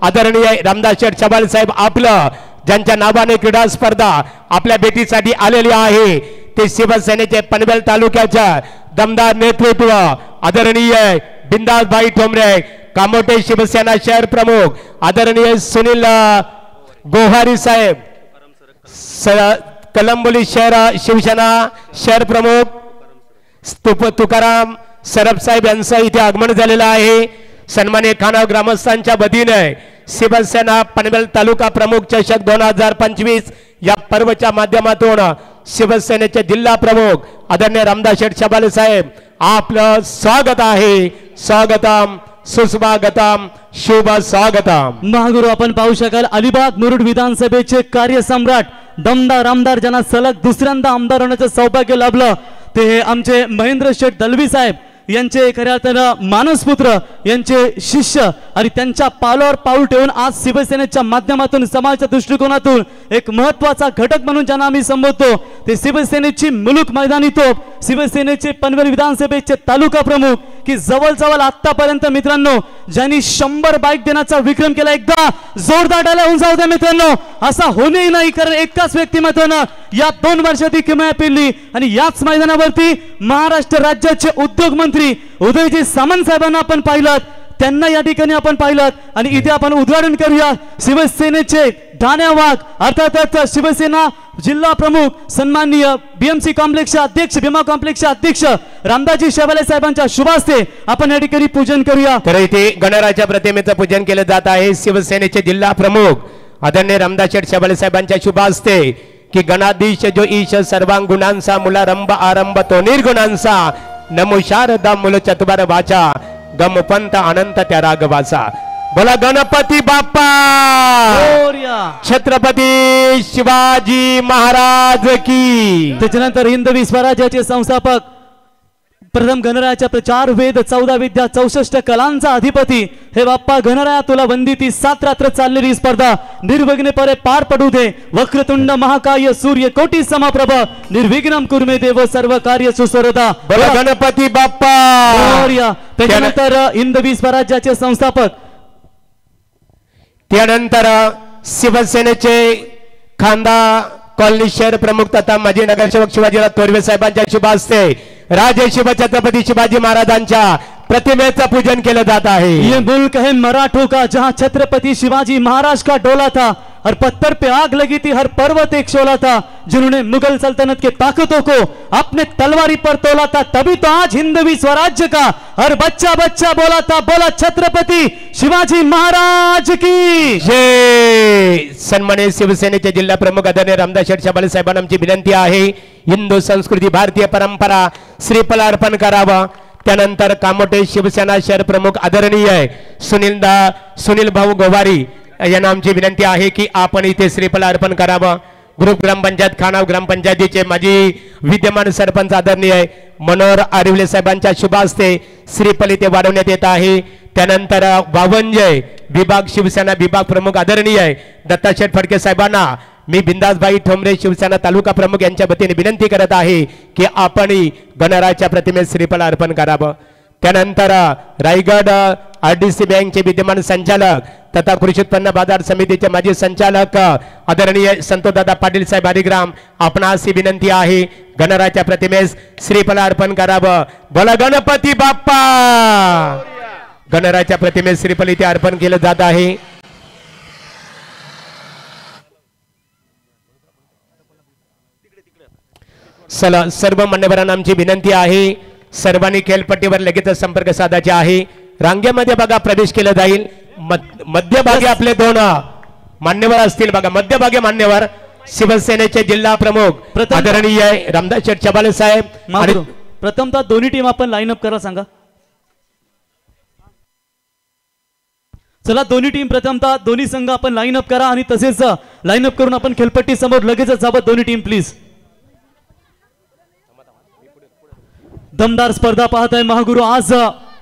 आदरणीय रामदास शेठ चबाले साहेब आपलं ज्यांच्या नावाने क्रीडा स्पर्धा आपल्या भेटीसाठी आलेली आहे ते शिवसेनेचे पनवेल तालुक्याच्या दमदार नेतृत्व आदरणीय बिंदासभाई ठोंबरे कामोटे शिवसेना शहर प्रमुख आदरणीय सुनील गोहारी साहेब कलंबोली शहर शिवसेना शहर प्रमुख तुकाराम सरप साहेब यांचं इथे आगमन झालेलं आहे। सन्मान्य खानाव ग्रामस्थांच्या वतीने शिवसेना पनवेल तालुका प्रमुख चषक 2025 या पर्वच्या माध्यमातून शिवसेनेचे जिल्हा प्रमुख आदरणीय रामदास शेठ चबाले साहेब आपलं स्वागत आहे। स्वागतम सुस्वागतम शुभ स्वागतम। महागुरु आपण पाहू शकाल अलिबाग मुरुड विधानसभेचे कार्यसम्राट दमदार आमदार ज्यांना सलग दुसऱ्यांदा आमदार होण्याचं सौभाग्य लाभलं ते आमचे महेंद्र शेठ दलवी साहेब यांचे खऱ्या अर्थानं मानसपुत्र यांचे शिष्य आणि त्यांच्या पावलावर पाऊल ठेवून आज शिवसेनेच्या माध्यमातून समाजाच्या दृष्टिकोनातून एक महत्त्वाचा घटक म्हणून ज्यांना आम्ही संबोधतो ते शिवसेनेची मुलुक मैदानी तोप शिवसेनेचे पनवेल विधानसभेचे तालुका प्रमुख की जवळ आतापर्यंत मित्रांनो ज्यांनी 100 बाईक देण्याचा विक्रम केला एकदा जोरदार टाळ्या होऊन जाऊ द्या मित्रांनो। असा होणे नाही कारण एकाच व्यक्तिमत्वानं या 2 वर्षात किमया पेलली आणि याच मैदानावरती महाराष्ट्र राज्याचे उद्योग मंत्री उदयजी सामंत साहेबांना आपण पाहिलं त्यांना या ठिकाणी आपण पाहिलं आणि इथे आपण उद्घाटन करूया शिवसेनेचे ठाण्या वाघ अर्थात शिवसेना जिल्हा प्रमुख सन्माननीय बीएमसी कॉम्प्लेक्सचे अध्यक्ष भीमा कॉम्प्लेक्सचे अध्यक्ष रामदासजी शेवाले साहेबांच्या शुभ हस्ते आपण या ठिकाणी पूजन करूया। तर इथे गणराज्य प्रतिमेचं पूजन केलं जात आहे शिवसेनेचे जिल्हा प्रमुख आदरणीय रामदास शेठ शेवाले साहेबांच्या शुभ हस्ते की गणाधीश जो ईश सर्वांग गुणांचा मुलारंभ आरंभ तो निर्गुणांचा नमो शारदा मूल चतुर वाचा गमपंत अनंत त्या रागवाचा बोला गणपती बाप्पा छत्रपती शिवाजी महाराज की। त्याच्यानंतर हिंदवी स्वराज्याचे संस्थापक प्रथम गणरायाच्या प्रचार वेद 14 विद्या 64 कलांचा अधिपती हे बाप्पा गणराया तुला वंदिती 7 रात्र चाललेली स्पर्धा निर्विघ्नपणे पार पडू दे वक्रतुंड महाकाय सूर्य कोटी समप्रभ निर्विघ्नम कुर्मे देव सर्व कार्य सुस्वरता बोला गणपती बाप्पा। त्यानंतर हिंदवी स्वराज्याचे संस्थापक त्यानंतर शिवसेनेचे खांदा कॉलनी शहर प्रमुख तथा माजी नगरसेवक शिवाजीराव तोरवे साहेबांच्या शुभ हस्ते राजे शिव छत्रपती शिवाजी महाराजांच्या प्रतिमेचं पूजन केलं जात आहे। ये मुल्क है मराठों का जहां छत्रपति शिवाजी महाराज का डोला था हर पत्थर पे आग लगी थी हर पर्वत एक शोला था जिन्होंने मुगल सल्तनत के ताकतों को अपने तलवारी पर तोला था तभी तो आज हिंदवी स्वराज्य का हर बच्चा बच्चा बोला था बोला छत्रपति शिवाजी महाराज की जय। सन्मानित शिवसेनेचे जिल्हा प्रमुख आदरणीय रामदास शेठ चबाले साहेबांना आमची विनंती आहे हिंदू संस्कृती भारतीय परंपरा श्रीफल अर्पण करावा। त्यानंतर कामोटे शिवसेना शहर प्रमुख आदरणीय सुनील भाऊ गोवारी यांना आमची विनंती आहे की आपण इथे श्रीफल अर्पण करावं। ग्रुप ग्रामपंचायत खानाव ग्रामपंचायतीचे माजी विद्यमान सरपंच आदरणीय मनोहर आरिवले साहेबांच्या शुभ हस्ते श्रीफल इथे वाढवण्यात येत आहे। त्यानंतर वावंजय विभाग शिवसेना विभाग प्रमुख आदरणीय दत्ताशेठ फडके साहेबांना मी बिंदासभाई ठोंबरे शिवसेना तालुका प्रमुख यांच्या वतीने विनंती करत आहे की आपण गणरायाच्या प्रतिमेस श्रीफल अर्पण करावं। त्यानंतर रायगड आरडीसी बँकचे विद्यमान संचालक तथा कृषी उत्पन्न बाजार समितीचे माजी संचालक आदरणीय संतोषदादा पाटील साहेब हरिग्राम आपणास विनंती आहे गणरायाच्या प्रतिमेस श्रीफल अर्पण करावं। बोला गणपती बाप्पा। गणरायाच्या प्रतिमेस श्रीफल इथे अर्पण केलं जात आहे। सर्व मान्यवरांना आमची विनंती आहे सर्वांनी खेळपट्टीवर लगेच संपर्क साधायचे आहे। रांगेमध्ये बघा प्रवेश केला जाईल मध्यभागी आपले 2 मान्यवर असतील बघा मध्यभागी मान्यवर शिवसेनेचे जिल्हा प्रमुख आदरणीय रामदास शेठ चबाले साहेब आणि प्रथमतः दोन्ही टीम आपण लाईन अप करा सांगा। चला दोन्ही टीम प्रथमतः दोन्ही संघ आपण लाईन अप करा आणि तसेच लाईन अप करून आपण खेळपट्टी समोर लगेच जावं दोन्ही टीम प्लीज। दमदार स्पर्धा पाहत आहे महागुरु आज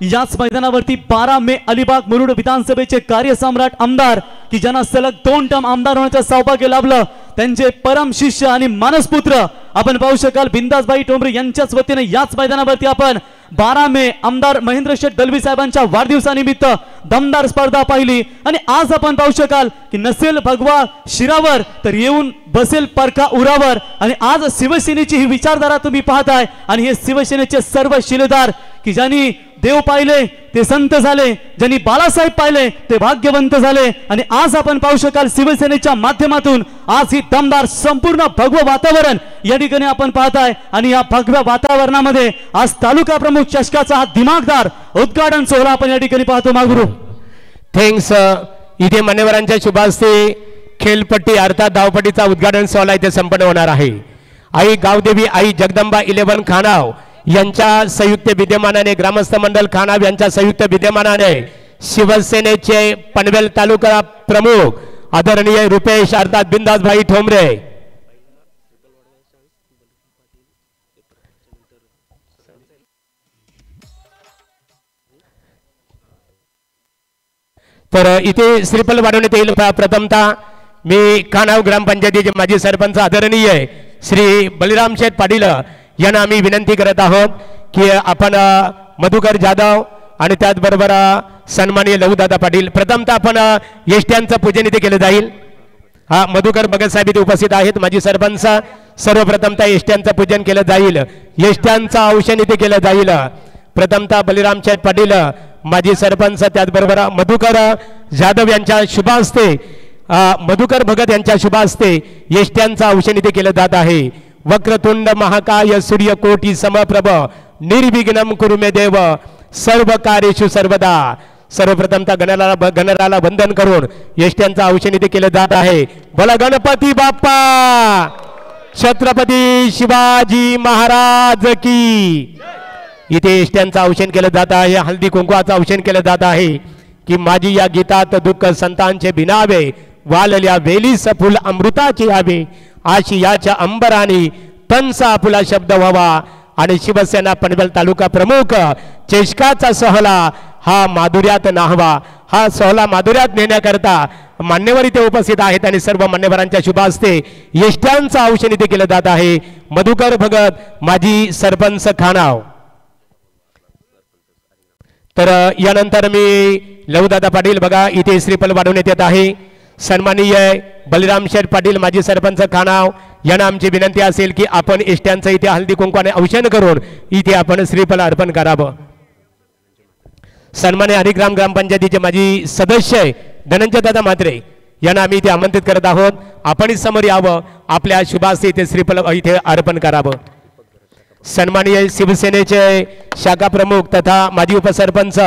याच मैदानावरती 12 मे अलिबाग मुरुड विधानसभेचे कार्यसम्राट आमदार की ज्यांना सलग 2 टर्म आमदार होण्याचं सौभाग्य लाभलं त्यांचे परम शिष्य आणि मानसपुत्र आपण पाहू शकाल बिंदासभाई ठोंबरे यांच्याच वतीने याच मैदानावरती आपण 12 मे आमदार महेंद्र शेठ दलवी साहेबांच्या वाढदिवसानिमित्त दमदार स्पर्धा पाहिली आणि आज आपण पाहू शकाल की नसेल भगवा शिरावर तर येऊन बसेल परका उरावर आणि आज शिवसेनेची ही विचारधारा तुम्ही पाहताय आणि हे शिवसेनेचे सर्व शिलेदार की ज्यांनी देव पाहिले ते संत झाले, ज्यांनी बाळासाहेब पाहिले ते भाग्यवंत झाले आणि आज आपण पाहू शकाल शिवसेनेच्या माध्यमातून आज ही दमदार संपूर्ण भगवं वातावरण या ठिकाणी आपण पाहताय आणि या भगव्या वातावरणामध्ये आज तालुका प्रमुख चषकाचा हा दिमागदार उद्घाटन सोहळा आपण या ठिकाणी पाहतो. मागुरू थँक्स. इथे मान्यवरांच्या शुभ हस्ते खेलपट्टी अर्थात धावपट्टीचा उद्घाटन सोहळा इथे संपन्न होणार आहे. आई गावदेवी आई जगदंबा 11 खानाव यांच्या संयुक्त विद्यमानाने ग्रामस्थ मंडळ खानाव यांच्या संयुक्त विद्यमानाने शिवसेनेचे पनवेल तालुका प्रमुख आदरणीय रुपेश अर्थात बिंदासभाई ठोंबरे तर इथे श्रीफल वाढवण्यात येईल. प्रथमतः मी खानाव ग्रामपंचायतीचे माजी सरपंच आदरणीय श्री बलिराम शेठ पाटील यांना आम्ही विनंती करत आहोत की आपण मधुकर जाधव आणि त्याचबरोबर सन्माननीय लहूदादा पाटील प्रथमतः आपण यष्ट्यांचं पूजन इथे केलं जाईल. हा मधुकर भगत साहेब इथे उपस्थित आहेत माजी सरपंच. सर्वप्रथमतः यष्ट्यांचं पूजन केलं जाईल, यष्ट्यांचं औषण इथे केलं जाईल. प्रथमतः बलिराम शेठ पाटील माजी सरपंच त्याचबरोबर मधुकर जाधव यांच्या शुभ हस्ते मधुकर भगत यांच्या शुभ हस्ते यष्ट्यांचं औषण इथे केलं जात आहे. वक्रतुंड महाकाय सूर्यकोटी समप्रभ निर्विघ्नं कुरु मे देव सर्व कार्येषु सर्वदा. सर्वप्रथमतः गणराला वंदन करून यष्ट्यांचं औषण इथे केलं जात आहे. बोला गणपती बाप्पा, छत्रपती शिवाजी महाराज की. इथे यष्ट्यांचं औषण केलं जात आहे, हळदी कुंकवाचं औषण केलं जात आहे की माझी या गीतात दुःख संतांचे भिनावे, वालल्या वेलीस फुल अमृताचे यावे, आशियाच्या अंबराने तनसा आपुला शब्द व्हावा. आणि शिवसेना पनवेल तालुका प्रमुख चषकाचा सोहळा हा माधुर्यात नाहवा. हा सोहळा माधुर्यात नेण्याकरता मान्यवर इथे उपस्थित आहेत आणि सर्व मान्यवरांच्या शुभ हस्ते यष्ट्यांचं औषण इथे केलं जात आहे. मधुकर भगत माजी सरपंच खानाव. तर यानंतर मी लहूदादा पाटील बघा इथे श्रीफल वाढवण्यात येत आहे. सन्माननीय बलिराम शेठ पाटील माजी सरपंच खानाव यांना आमची विनंती असेल की आपण यष्ट्यांचं इथे हळदी कुंकवाने औषण करून इथे आपण श्रीफल अर्पण करावं. सन्माननीय हरिग्राम ग्रामपंचायतीचे माजी सदस्य धनंजय दादा म्हात्रे यांना आम्ही इथे आमंत्रित करत आहोत. आपण समोर यावं, आपल्या शुभास्ते इथे श्रीफल इथे अर्पण करावं. सन्माननीय शिवसेनेचे शाखा प्रमुख तथा माजी उपसरपंच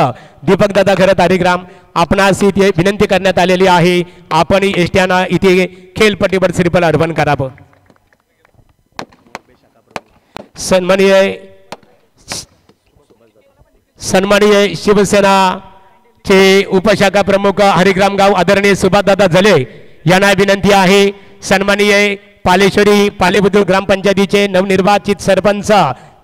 दीपक दादा खरत हरिग्राम आपणास इथे विनंती करण्यात आलेली आहे आपण यष्ट्यांना इथे खेलपट्टीवर श्रीफल अर्पण करावं. सन्माननीय शिवसेनाचे उपशाखा प्रमुख हरिग्राम गाव आदरणीय सुभाषदादा झले यांना विनंती आहे. सन्माननीय पालेश्वरी पालेबुद्रुक ग्रामपंचायतीचे नवनिर्वाचित सरपंच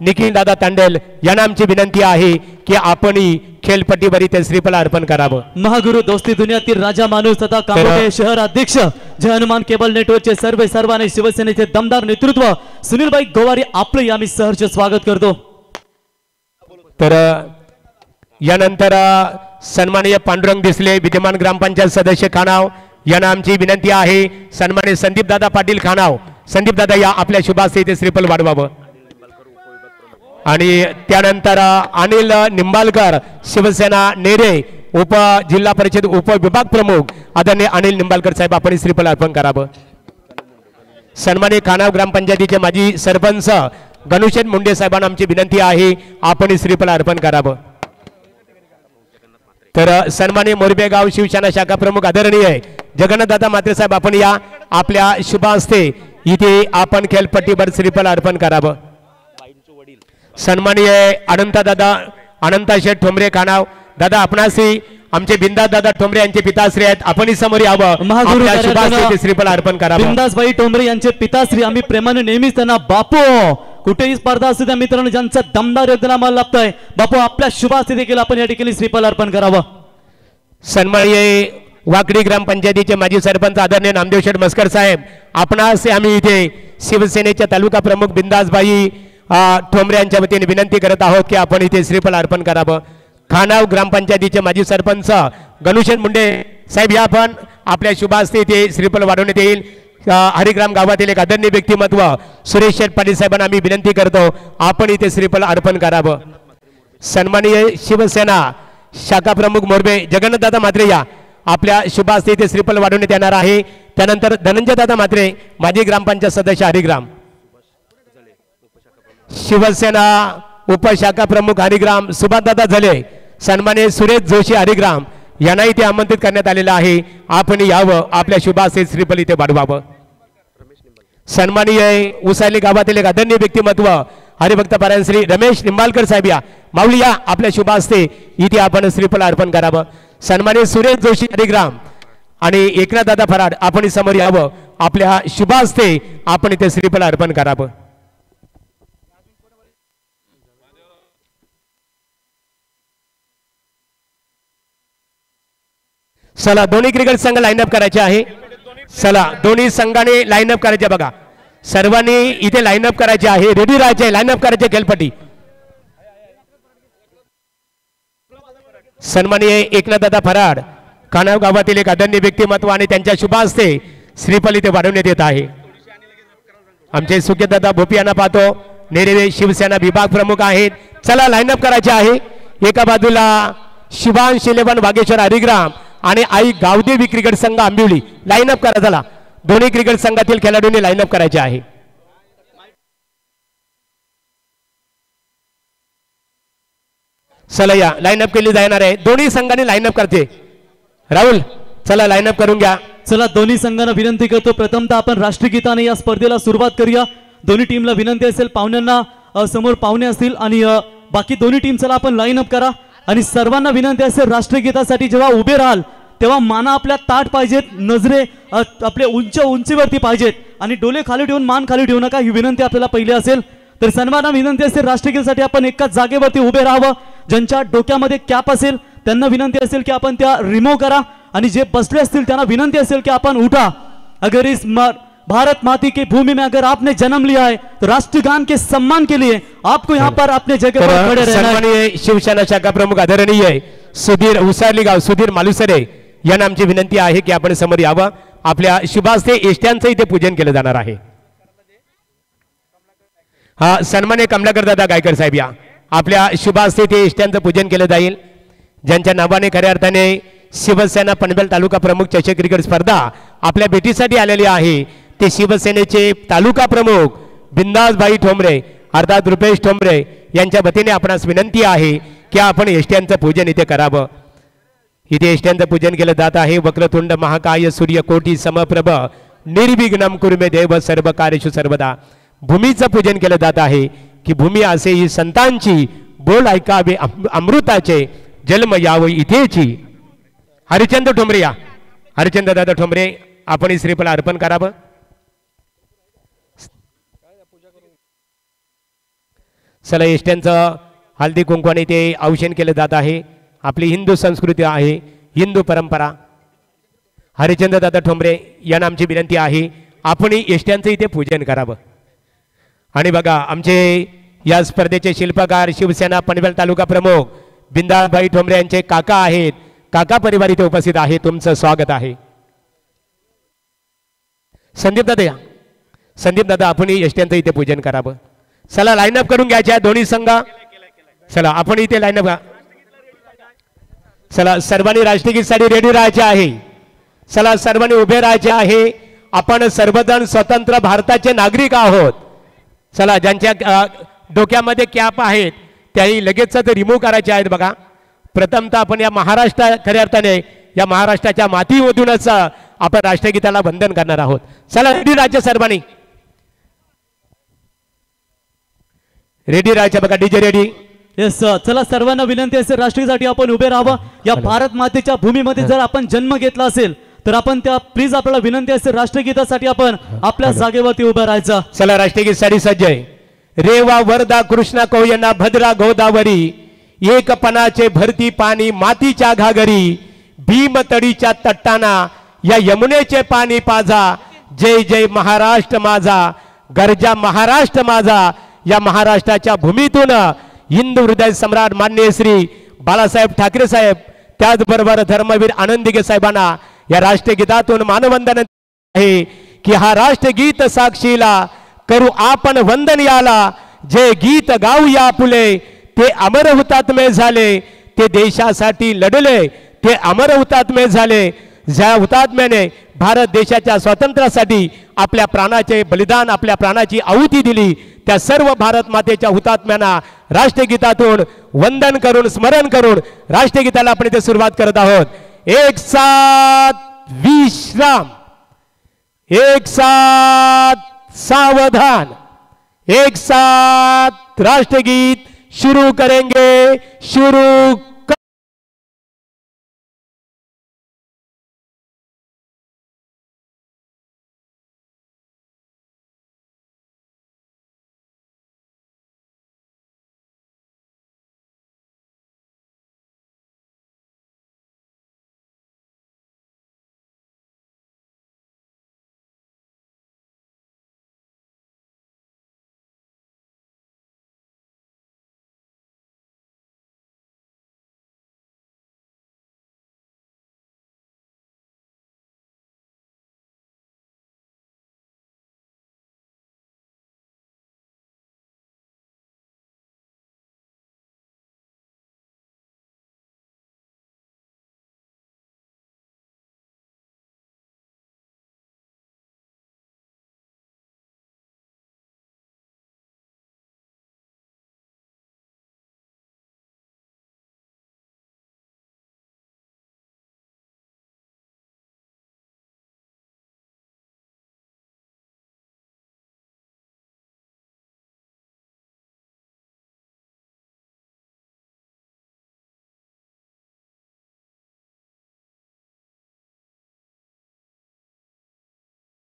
निखिल दादा तांडेल यांना आमची विनंती आहे की आपण खेलपट्टीवर इथे श्रीफल अर्पण करावं. महागुरु दोस्ती दुनियातील राजा माणूस तथा कामोठे शहर अध्यक्ष जय हनुमान केबल नेटवर्कचे सर्वांनी शिवसेनेचे दमदार नेतृत्व सुनीलभाई गोवारी आपले आम्ही सहर्ष स्वागत करतो. तर यानंतर सन्माननीय पांडुरंग दिसले विद्यमान ग्रामपंचायत सदस्य खानाव यांना आमची विनंती आहे. सन्माननीय संदीप दादा पाटील खानाव, संदीप दादा या आपल्या शुभास्ते इथे श्रीफल वाढवावं. आणि त्यानंतर अनिल निंबालकर शिवसेना नेरे उप जिल्हा परिषद उपविभाग प्रमुख आदरणीय अनिल निंबालकर साहेब आपण श्रीफल अर्पण करावं. सन्माननीय खानाव ग्रामपंचायतीचे माजी सरपंच गणुशेठ मुंडे साहेबांना आमची विनंती आहे आपण श्रीफल अर्पण करावं. तर सन्माननीय मोरबेगाव शिवसेना शाखा प्रमुख आदरणीय जगन्नाथदादा म्हात्रे साहेब आपण या आपल्या शुभ हस्ते इथे आपण खेलपट्टीवर श्रीफल अर्पण करावं. सन्माननीय अनंता शेठ ठोंबरे खानाव दादा आपणासी आमचे बिंदास दादा ठोंबरे यांचे पिताश्री आहेत आपण समोर यावं. महागुरु श्रीफल अर्पण करावं. बिंदासभाई ठोंबरे यांचे पिताश्री आम्ही प्रेमाने नेहमीच त्यांना बापू कुठेही स्पर्धा असू द्या मित्रांनो ज्यांचं दमदार योगदान आम्हाला लाभतंय बापू आपल्या शुभास्ते देखील आपण या ठिकाणी श्रीफल अर्पण करावं. सन्माननीय वाकडी ग्रामपंचायतीचे माजी सरपंच आदरणीय नामदेव शेठ मस्कर साहेब आपणास आम्ही इथे शिवसेनेचे तालुका प्रमुख बिंदासभाई ठोंबरे यांच्या वतीने विनंती करत आहोत की आपण इथे श्रीफळ अर्पण करावं. खानाव ग्रामपंचायतीचे माजी सरपंच गणुशेन मुंडे साहेब या आपण आपल्या शुभ हस्ते इथे श्रीफळ वाढवण्यात येईल. हरिग्राम गावातील एक आदरणीय व्यक्तिमत्व सुरेश शेठ पाटील साहेबांना आम्ही विनंती करतो आपण इथे श्रीफळ अर्पण करावं. सन्माननीय शिवसेना शाखा प्रमुख मोरबे जगन्नाथदादा म्हात्रे या आपल्या शुभ हस्ते इथे श्रीफळ वाढवण्यात येणार आहे. त्यानंतर धनंजय दादा म्हात्रे माजी ग्रामपंचायत सदस्य हरिग्राम, शिवसेना उपशाखा प्रमुख हरिग्राम सुभाषदादा झले, सन्माननीय सुरेश जोशी हरिग्राम यांना इथे आमंत्रित करण्यात आलेलं आहे. आपण यावं आपल्या शुभ हस्ते श्रीफळ इथे वाढवावं. सन्माननीय उसाली गावातील एक आदरणीय व्यक्तिमत्व हरिभक्त पारायण श्री रमेश निंबाळकर साहेब या माऊली या आपल्या शुभ हस्ते इथे आपण श्रीफळ अर्पण करावं. सन्माननीय सुरेश जोशी हरिग्राम आणि एकनाथ दादा फराड आपण समोर यावं आपल्या शुभ हस्ते आपण इथे श्रीफळ अर्पण करावं. चला दोन्ही क्रिकेट संघ लाईनअप करायचे आहे. चला दोन्ही संघाने लाईनअप करायचे बघा. सर्वांनी इथे लाईनअप करायचे आहे. रेडी राहायचे लाईनअप करायचे खेळपट्टी. सन्माननीय एकनाथदादा फराड खानाव गावातील एक आदरणीय व्यक्तिमत्व आणि त्यांच्या शुभ हस्ते श्रीफळ इथे वाढवण्यात येत आहे. आमचे सुकेतदादा भोपी यांना पाहतो नेरेवे शिवसेना विभाग प्रमुख आहेत. चला लाईनअप करायचे आहे. एका बाजूला शिवांश इलेव्हन वागेश्वर हरिग्राम आणि आई गावदेवी क्रिकेट संघ आंबिवली लाईनअप करा. चला दोन्ही क्रिकेट संघातील खेळाडूंनी लाईनअप करायचे आहे. चला या लाईनअप केली जाणार आहे. दोन्ही संघांनी लाईनअप करते. राहुल चला लाईनअप करून घ्या. चला दोन्ही संघांना विनंती करतो प्रथमतः आपण राष्ट्रगीताने या स्पर्धेला सुरुवात करूया. दोन्ही टीमला विनंती असेल पाहुण्यांना समोर पाहुणे असतील आणि बाकी दोन्ही टीम चला आपण लाईनअप करा. आणि सर्वांना विनंती असेल राष्ट्रगीतासाठी जेव्हा उभे राहाल तेव्हा माना आपल्या ताट पाहिजेत, नजरे आपले उंचीवरती पाहिजेत आणि डोले खाली ठेवून मान खाली ठेवू नका ही विनंती आपल्याला पहिली असेल. तर सर्वांना विनंती असेल राष्ट्रगीतासाठी आपण एकाच जागेवरती उभे राहावं. ज्यांच्या डोक्यामध्ये कॅप असेल त्यांना विनंती असेल की आपण त्या रिमूव्ह करा आणि जे बसले असतील त्यांना विनंती असेल की आपण उठा. अगर इस भारत माती की भूमि में अगर आपने जन्म लिया है तो राष्ट्रगान के सम्मान के लिए आपको यहाँ पर अपने जगह पर खड़े रहना है. सन्माननीय शिवसेना शाखा प्रमुख आदरणीय सुधीर उसारली गाव सुधीर मालुसरे यांना आमची विनंती आहे की आपण समोर यावं. आपल्या शुभ हस्ते एष्ट्यांचं इथे पूजन केलं जाणार आहे. हा सन्माननीय कमलाकर दादा गायकर साहेब या आपल्या शुभ हस्ते ते एष्ट्यांचं पूजन केलं जाईल. ज्यांच्या नावाने खऱ्या अर्थाने शिवसेना पनवेल तालुका प्रमुख चषक क्रिकेट स्पर्धा आपल्या भेटीसाठी आलेली आहे. ते शिवसेनेचे तालुका प्रमुख बिंदासभाई ठोंबरे अर्थात रुपेश ठोंबरे यांच्या वतीने आपणास विनंती आहे की आपण एष्ट्यांचं पूजन इथे करावं. इथे एष्ट्यांचं पूजन केलं जात आहे. वक्रतुंड महाकाय सूर्यकोटी समप्रभ निर्विघ्नम कुर्मे देव सर्व कार्येषु सर्वदा. भूमीचं पूजन केलं जात आहे की भूमी असे ही संतांची बोल ऐकावे अमृताचे जन्म यावं इथेची. हरिचंद्र ठोंबरे या हरिचंद्र दादा ठोंबरे आपण श्रीफळ अर्पण करावं. चला एष्ट्यांचं हळदी कुंकवाने ते औक्षण केलं जात आहे. आपली हिंदू संस्कृती आहे, हिंदू परंपरा. हरिचंद्र दादा ठोंबरे यांना आमची विनंती आहे आपण एष्ट्यांचं इथे पूजन करावं. आणि बघा आमचे या स्पर्धेचे शिल्पकार शिवसेना पनवेल तालुका प्रमुख बिंदासभाई ठोंबरे यांचे काका आहेत. काका परिवार इथे उपस्थित आहे. तुमचं स्वागत आहे. संदीप दादा या संदीप दादा आपण एष्ट्यांचं इथे पूजन करावं. चला लाईनअप करून घ्यायच्या दोन्ही संघ. चला आपण इथे लाईनअप. चला सर्वांनी राष्ट्रगीतासाठी रेडी राहायचे आहे. चला सर्वांनी उभे राहायचे आहे. आपण सर्वजण स्वतंत्र भारताचे नागरिक आहोत. चला ज्यांच्या डोक्यामध्ये कॅप आहेत त्याही लगेच ते रिमूव्ह करायचे आहेत. बघा प्रथमतः आपण या महाराष्ट्र खऱ्या अर्थाने या महाराष्ट्राच्या मातीमधूनच आपण राष्ट्रगीताला वंदन करणार आहोत. चला रेडी राहायचे सर्वांनी रेडी राहायचे. बघा डीजे रेडी. येस चला सर्वांना विनंती असेल राष्ट्रगीतासाठी आपण उभे राहावं. या भारत मातेच्या भूमीमध्ये जर आपण जन्म घेतला असेल तर आपण त्या प्लीज आपल्याला विनंती असेल राष्ट्रगीतासाठी आपण आपल्या जागेवरती उभं राहायचं. चला राष्ट्रगीतासाठी सज्ज आहे. रेवा वरदा कृष्णा कोयना भद्रा गोदावरी एकपणाचे भरती पाणी मातीच्या घागरी भीमतडीच्या तट्टाना या यमुनेचे पाणी पाजा. जय जय महाराष्ट्र माझा गर्जा महाराष्ट्र माझा या महाराष्ट्राच्या भूमीतून हिंदू हृदय सम्राट माननीय श्री बाळासाहेब ठाकरे साहेब, त्याचबरोबर धर्मवीर आनंदीगे साहेबांना या राष्ट्रगीतातून मानवंदन आहे की हा राष्ट्रगीत साक्षीला करू आपण वंदन याला, जे गीत गाऊया फुले ते अमर हुतात्मे झाले, ते देशासाठी लढले ते अमर हुतात्मे झाले, ज्या हुतात्म्याने भारत देशाच्या स्वातंत्र्यासाठी आपल्या प्राणाचे बलिदान, आपल्या प्राणाची आहुती दिली, त्या सर्व भारत मातेच्या हुतात्म्यांना राष्ट्रगीतातून वंदन करून स्मरण करून राष्ट्रगीताला आपण इथे सुरुवात करत आहोत. एक साथ विश्राम, एक साथ सावधान, एक साथ राष्ट्रगीत शुरू करेंगे. शुरू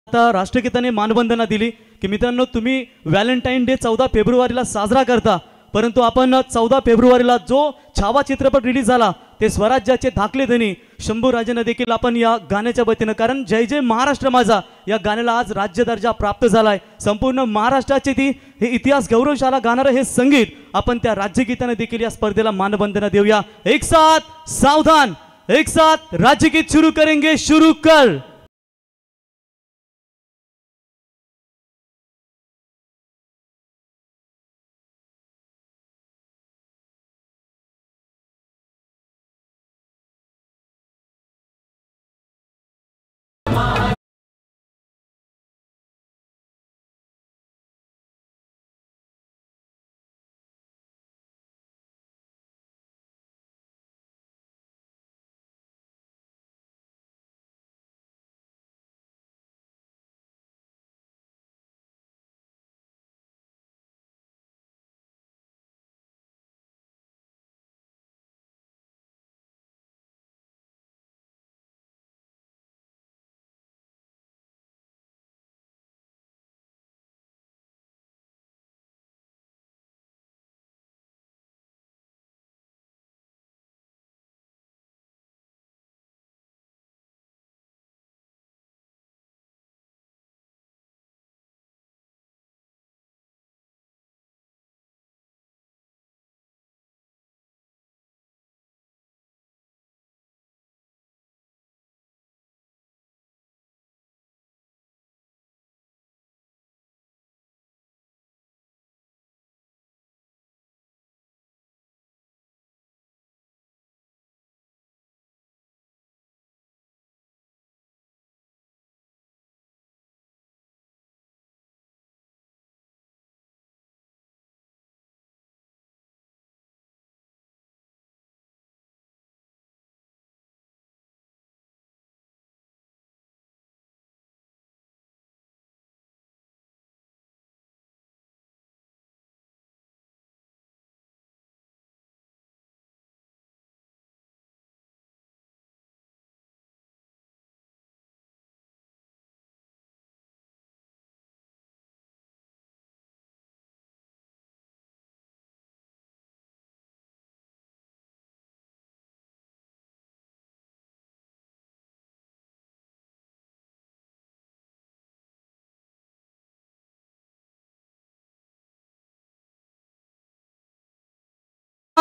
आता राष्ट्रगीताने मानवंदना दिली की मित्रांनो, तुम्ही व्हॅलेंटाईन डे 14 फेब्रुवारीला साजरा करता, परंतु आपण 14 फेब्रुवारीला जो छावा चित्रपट रिलीज झाला ते स्वराज्याचे धाकले धनी शंभूराजेंना देखील आपण या गाण्याच्या वतीनं, कारण जय जय महाराष्ट्र माझा या गाण्याला आज राज्य दर्जा प्राप्त झालाय. संपूर्ण महाराष्ट्राचे ती हे इतिहास गौरवशाला गाणारं हे संगीत आपण त्या राज्यगीताने देखील या स्पर्धेला मानवंदना देऊया. एक साथ सावधान, एक साथ राज्यगीत शुरू करेंगे. शुरू कर.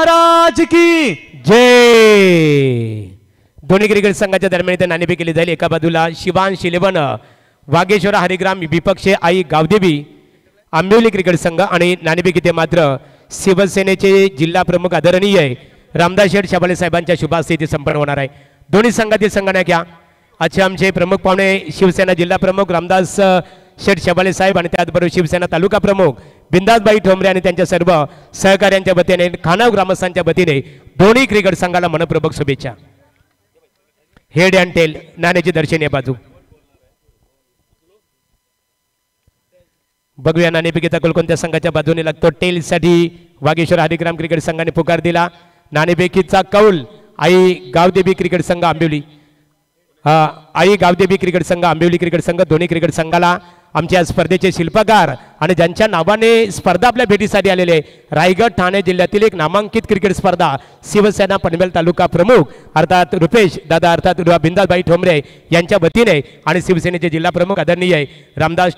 महाराज की जय. दोन्ही क्रिकेट संघाच्या दरम्यान इथे नाणेफेक केली जाईल. एका बाजूला शिवांश 11 वागेश्वर हरिग्राम विपक्षे आई गावदेवी आंबिवली क्रिकेट संघ आणि नाणेफेक इथे मात्र शिवसेनेचे जिल्हा प्रमुख आदरणीय रामदास शेठ शबाले साहेबांच्या शुभ हस्ते इथे संपन्न होणार आहे. दोन्ही संघातील संघटना घ्या. आजचे आमचे प्रमुख पाहुणे शिवसेना जिल्हा प्रमुख रामदास शेठ शबाले साहेब आणि त्याचबरोबर शिवसेना तालुका प्रमुख बिंदासबाई ठोंबरे आणि त्यांच्या सर्व सहकार्यांच्या वतीने खानाव ग्रामस्थांच्या वतीने दोन्ही क्रिकेट संघाला मनपूर्वक शुभेच्छा. हेड अँड टेल नाण्याची दर्शनीय बाजू बघूया. नाणेफेकीचा कल कोणत्या संघाच्या बाजूने लागतो. टेलसाठी वागेश्वर हरिग्राम क्रिकेट संघाने पुकार दिला. नाणेफेकीचा कौल आई गावदेवी क्रिकेट संघ आंबिवली आई गावदेवी क्रिकेट संघ आंबिवली क्रिकेट संघ दोन्ही क्रिकेट संघाला आमच्या स्पर्धेचे शिल्पकार आणि ज्यांच्या नावाने स्पर्धा आपल्या भेटीसाठी आलेले रायगड ठाणे जिल्ह्यातील एक नामांकित क्रिकेट स्पर्धा शिवसेना पनवेल तालुका प्रमुख अर्थात रुपेश दादा अर्थात बिंदासबाई ठोंबरे यांच्या वतीने आणि शिवसेनेचे जिल्हा प्रमुख आदरणीय रामदास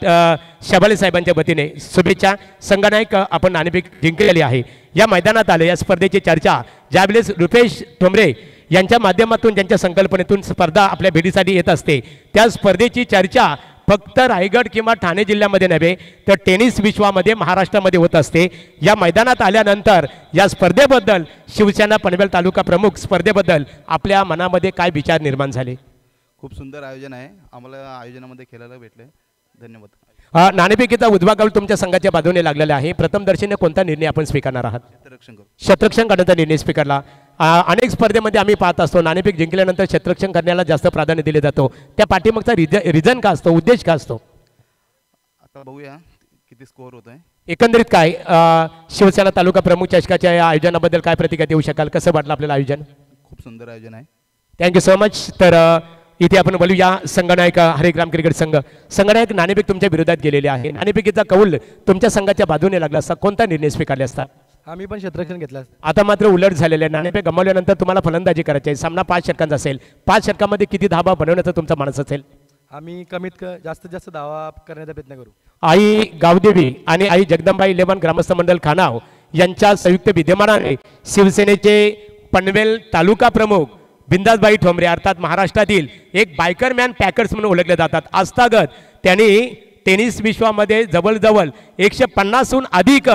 शबाले साहेबांच्या वतीने शुभेच्छा. संघनायक आपण नाणेफेक जिंकलेली आहे. या मैदानात आले या स्पर्धेची चर्चा ज्यावेळेस रुपेश ठोंबरे यांच्या माध्यमातून ज्यांच्या संकल्पनेतून स्पर्धा आपल्या भेटीसाठी येत असते त्या स्पर्धेची चर्चा फक्त रायगड किंवा ठाणे जिल्ह्यामध्ये नव्हे तर टेनिस विश्वामध्ये महाराष्ट्रामध्ये होत असते. या मैदानात आल्यानंतर या स्पर्धेबद्दल शिवसेना पनवेल तालुका प्रमुख स्पर्धेबद्दल आपल्या मनामध्ये काय विचार निर्माण झाले. खूप सुंदर आयोजन आहे. आम्हाला आयोजनामध्ये खेळायला भेटले. धन्यवाद. नाणेफेकीचा उजवा कौल तुमच्या संघाच्या बाजूने लागलेला आहे. प्रथम दर्शनी कोणता निर्णय आपण स्वीकारणार आहात. क्षेत्ररक्षण करण्याचा निर्णय स्वीकारला. अनेक स्पर्धेमध्ये आम्ही पाहत असतो नाणेफेक जिंकल्यानंतर क्षेत्ररक्षण करण्याला जास्त प्राधान्य दिले जातो. त्या पाठीमागचा रिझन का असतो उद्देश का असतो. आता बघूया किती स्कोअर होत आहे. एकंदरीत काय शिवसेना तालुका प्रमुख चषकाच्या या आयोजनाबद्दल काय प्रतिक्रिया देऊ शकाल. कसं वाटलं आपल्याला आयोजन. खूप सुंदर आयोजन आहे. Thank you so much. तर इथे आपण बोलूया संघनायक हरिग्राम क्रिकेट संघ. संघनायक नाणेफेक तुमच्या विरोधात गेलेले आहे. नाणेफेकीचा कौल तुमच्या संघाच्या बाजूने लागला असता कोणता निर्णय स्वीकारले असता. आम्ही पण क्षेत्ररक्षण घेतला. आता मात्र उलट झालेले आहे. नाणेफेक गमावल्यानंतर तुम्हाला फलंदाजी करायची आहे. सामना 5 षटकांचा असेल. 5 षटकामध्ये किती धावा बनवण्याचा तुमचा मानस असेल. आम्ही कमीत जास्तीत जास्त धावा करण्याचा प्रयत्न करू. आई गावदेवी आणि आई जगदंबा 11 ग्रामस्थ मंडळ खानाव यांच्या संयुक्त विद्यमानाने शिवसेनेचे पनवेल तालुका प्रमुख बिंदासबाई ठोंबरे अर्थात महाराष्ट्रातील एक बायकर मॅन पॅकर्स म्हणून ओळखले जातात. आजतागत त्यांनी टेनिस विश्वामध्ये जवळजवळ 150हून अधिक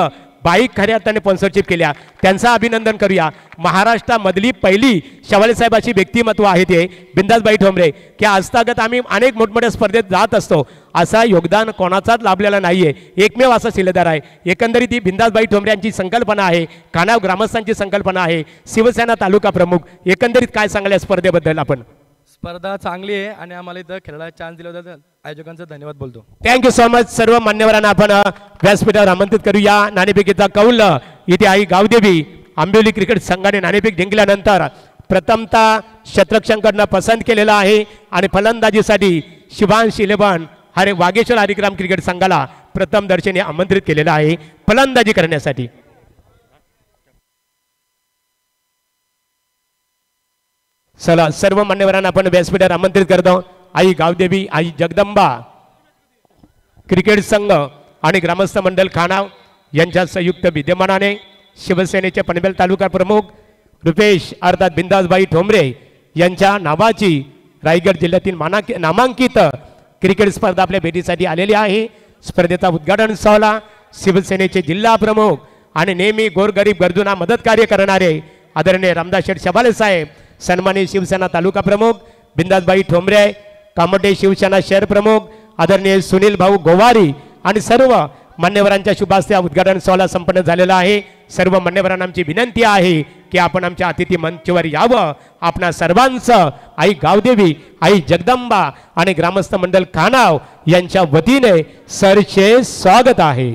बाईक खऱ्या अर्थाने स्पॉन्सरशिप केल्या. त्यांचं अभिनंदन करूया. महाराष्ट्रामधली पहिली शबाले साहेबाची व्यक्तिमत्व आहे ते बिंदासबाई ठोंबरे की आजतागत आम्ही अनेक मोठमोठ्या स्पर्धेत जात असतो असा योगदान कोणाचाच लाभलेला नाहीये. एकमेव असा शिलेदार आहे. एकंदरीत ही बिंदासबाई ठोंबरे यांची संकल्पना आहे. खानाव ग्रामस्थांची संकल्पना आहे. शिवसेना तालुका प्रमुख एकंदरीत काय सांगल्या स्पर्धेबद्दल आपण. स्पर्धा चांगली आहे आणि आम्हाला इथं खेळायला चान्स दिल्याबद्दल आयोजकांचा धन्यवाद बोलतो. Thank you so much. सर्व मान्यवरांना आपण व्यासपीठावर आमंत्रित करूया. नाणेफेकीचा कौल इथे आई गावदेवी आंबिवली क्रिकेट संघाने नाणेफेक जिंकल्यानंतर प्रथमतः क्षेत्ररक्षण करणं पसंत केलेलं आहे आणि फलंदाजीसाठी शिवांश 11 वागेश्वर हरिग्राम क्रिकेट संघाला प्रथम दर्शनी आमंत्रित केलेलं आहे फलंदाजी करण्यासाठी. चला सर्व मान्यवरांना आपण व्यासपीठावर आमंत्रित करतो. आई गावदेवी आई जगदंबा क्रिकेट संघ आणि ग्रामस्थ मंडळ खानाव यांच्या संयुक्त विद्यमानाने शिवसेनेचे पनवेल तालुका प्रमुख रुपेश अर्थात बिंदासबाई ठोंबरे यांच्या नावाची रायगड जिल्ह्यातील नामांकित क्रिकेट स्पर्धा आपल्या भेटीसाठी आलेली आहे. स्पर्धेचा उद्घाटन सोहळा शिवसेनेचे जिल्हा प्रमुख आणि नेहमी गोरगरीब गरजूंना मदत कार्य करणारे आदरणीय रामदास शेठ शबाले साहेब, सन्मानित शिवसेना तालुका प्रमुख बिंदासबाई ठोंबरे, कामोटे शिवसेना शहर प्रमुख आदरणीय सुनील भाऊ गोवारी आणि सर्व मान्यवरांच्या शुभ हस्ते उद्घाटन सोहळा संपन्न झालेला आहे. सर्व मान्यवरांना आमची विनंती आहे की आपण आमच्या अतिथी मंचावर यावं. आपणा सर्वांचं आई गावदेवी आई जगदंबा आणि ग्रामस्थ मंडळ खानाव यांच्या वतीने सरचे स्वागत आहे.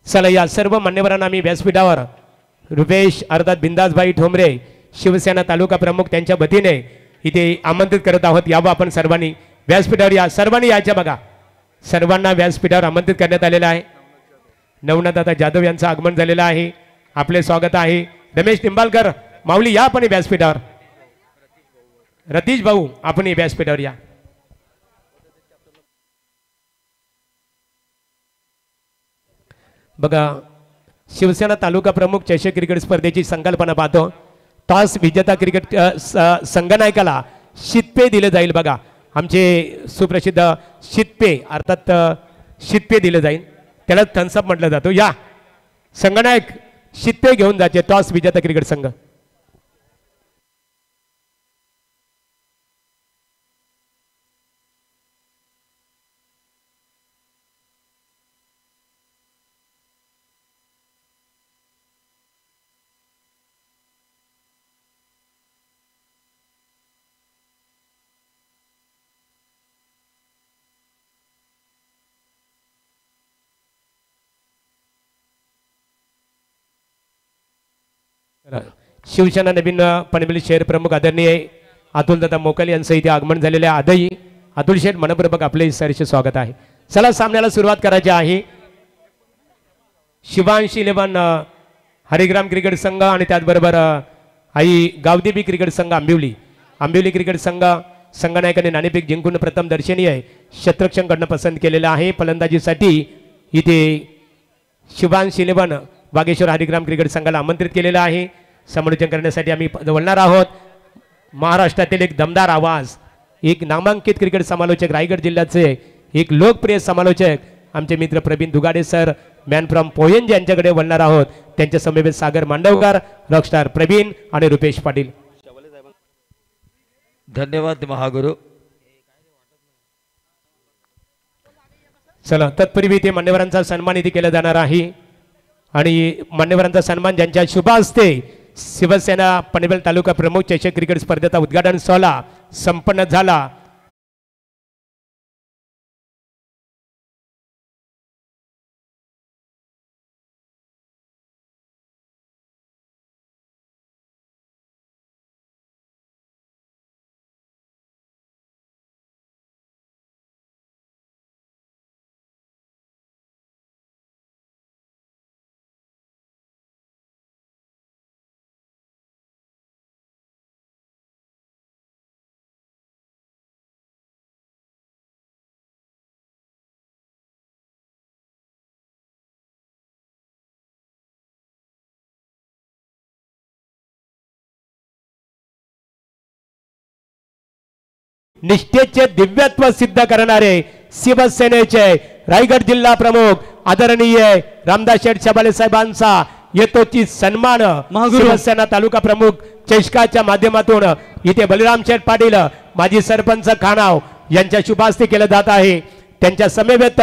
चला या सर्व मान्यवरांना आम्ही व्यासपीठावर रुपेश अर्थात बिंदासबाई ठोंबरे शिवसेना तालुका प्रमुख त्यांच्या वतीने इथे आमंत्रित करत आहोत. यावं आपण सर्वांनी व्यासपीठावर या. सर्वांनी यायच्या बघा. सर्वांना व्यासपीठावर आमंत्रित करण्यात आलेलं आहे. नवनाथ जाधव यांचं आगमन झालेलं आहे. आपले स्वागत आहे. रमेश निंबाळकर माऊली या आपण व्यासपीठावर. रतीश भाऊ आपण व्यासपीठावर या. बघा शिवसेना तालुका प्रमुख चषक क्रिकेट स्पर्धेची संकल्पना पाहतो. टॉस विजेता क्रिकेट संघनायकाला शितपे दिले जाईल. बघा आमचे सुप्रसिद्ध शितपे अर्थात शितपे दिले जाईल, त्याला थम्सअप म्हटलं जातो. या संघनायक शितपे घेऊन जायचे टॉस विजेता क्रिकेट संघ. शिवसेना नवीन पनवेल शहर प्रमुख आदरणीय अतुल दादा मोकल यांचं इथे आगमन झालेले आदई अतुल शेठ मनपूर्वक आपले सरचे स्वागत आहे. चला सामन्याला सुरुवात करायची आहे. शिवांश 11 हरिग्राम क्रिकेट संघ आणि त्याचबरोबर आई गावदेवी क्रिकेट संघ आंबिवली क्रिकेट संघ संघनायकाने नाणेफेक जिंकून प्रथम दर्शनीय शतरक्षणकडनं पसंत केलेलं आहे. फलंदाजीसाठी इथे शिवांश 11 वागेश्वर हरिग्राम क्रिकेट संघाला आमंत्रित केलेलं आहे. समालोचन करण्यासाठी आम्ही बोलणार आहोत. महाराष्ट्रातील एक दमदार आवाज, एक नामांकित क्रिकेट समालोचक, रायगड जिल्ह्याचे एक लोकप्रिय समालोचक आमचे मित्र Pravin Dugade sir man from पोयंज यांच्याकडे बोलणार आहोत. त्यांच्या समवेत सागर मांडवकर, रॉकस्टार प्रवीण आणि रुपेश पाटील. धन्यवाद महागुरु. चला तत्पूर्वी ते मान्यवरांचा सन्मान इथे केला जाणार आहे आणि मान्यवरांचा सन्मान ज्यांच्या शुभ हस्ते शिवसेना पनवेल तालुका प्रमुख चषक क्रिकेट स्पर्धेचा उद्घाटन सोहळा संपन्न झाला. निष्ठेचे दिव्यत्व सिद्ध करणारे शिवसेनेचे रायगड जिल्हा प्रमुख आदरणीय रामदास शेठ शबाले साहेबांचा येतोची सन्मान शिवसेना तालुका प्रमुख चषकाच्या माध्यमातून इथे बलराम शेठ पाटील माजी सरपंच खानाव यांच्या शुभ हस्ते केलं जात आहे. त्यांच्या समवेत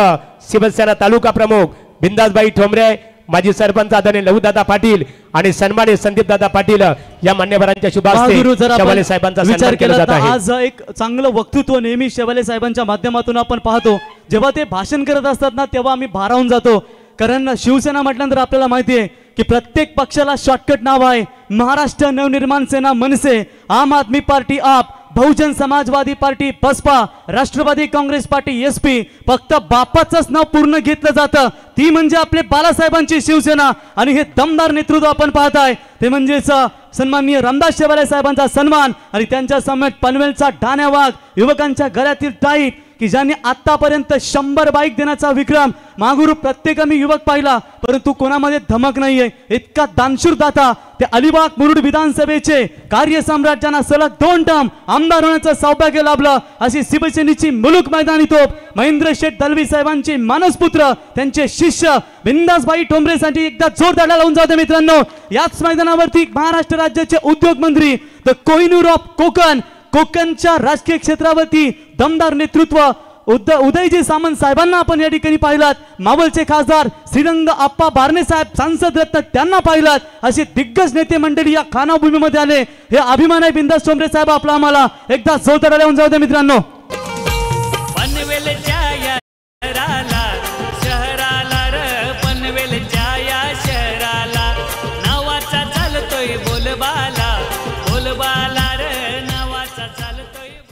शिवसेना तालुका प्रमुख बिंदासबाई ठोंबरे, माजी सरपंच आदरणीय लहूदादा पाटील आणि सन्मानित संदीप दादा पाटील या मान्यवरांच्या शुभ हस्ते शबाले साहेबांचा सन्मान केला जात आहे. आज एक चांगलं वक्तृत्व नेहमी शबाले साहेबांच्या माध्यमातून आपण पाहतो. जेव्हा ते भाषण करत असतात ना तेव्हा आम्ही भारावून जातो. कारण शिवसेना म्हटल्यानंतर आपल्याला माहिती आहे की प्रत्येक पक्षाला शॉर्टकट नाव आहे. महाराष्ट्र नवनिर्माण सेना मनसे, आम Aadmi Party AAP, Bahujan Samajwadi Party Baspa, Rashtravadi Congress Party SP. फक्त बापाचंच नाव पूर्ण घेतलं जातं, ती म्हणजे आपले बाळासाहेबांची शिवसेना. आणि हे दमदार नेतृत्व आपण पाहताय ते म्हणजेच सन्माननीय रामदास शेवाले साहेबांचा सन्मान आणि त्यांच्या समेत पनवेलचा ठाण्या वाघ, युवकांच्या गळ्यातील टाईट की ज्यांनी आतापर्यंत 100 बाईक देण्याचा विक्रम मागुरू प्रत्येक आम्ही युवक पाहिला, परंतु कोणामध्ये धमक नाहीये. इतका दानशूर दाता ते अलिबाग मुरुड विधानसभेचे कार्यसम्राट ज्यांना सलग 2 टर्म आमदार होण्याचं सौभाग्य लाभलं अशी शिवसेनेची मुलूक मैदानी तोप महेंद्र शेठ दलवी साहेबांचे मानसपुत्र, त्यांचे शिष्य बिंदासबाई ठोंबरेसाठी एकदा जोरदार लावून जाते मित्रांनो. याच मैदानावरती महाराष्ट्र राज्याचे उद्योग मंत्री द कोहिनूर ऑफ कोकण, कोकणच्या राजकीय क्षेत्रावरती दमदार नेतृत्व उदयजी सामंत साहेबांना आपण या ठिकाणी पाहिलात. मावळचे खासदार श्रीरंग आप्पा बारणे साहेब सांसद रत्न त्यांना पाहिलात. असे दिग्गज नेते मंडळी या खानाभूमीमध्ये आले. हे अभिमान आहे बिंदास ठोंबरे साहेब आपला. आम्हाला एकदा जोरदार लावून जाऊ दे मित्रांनो.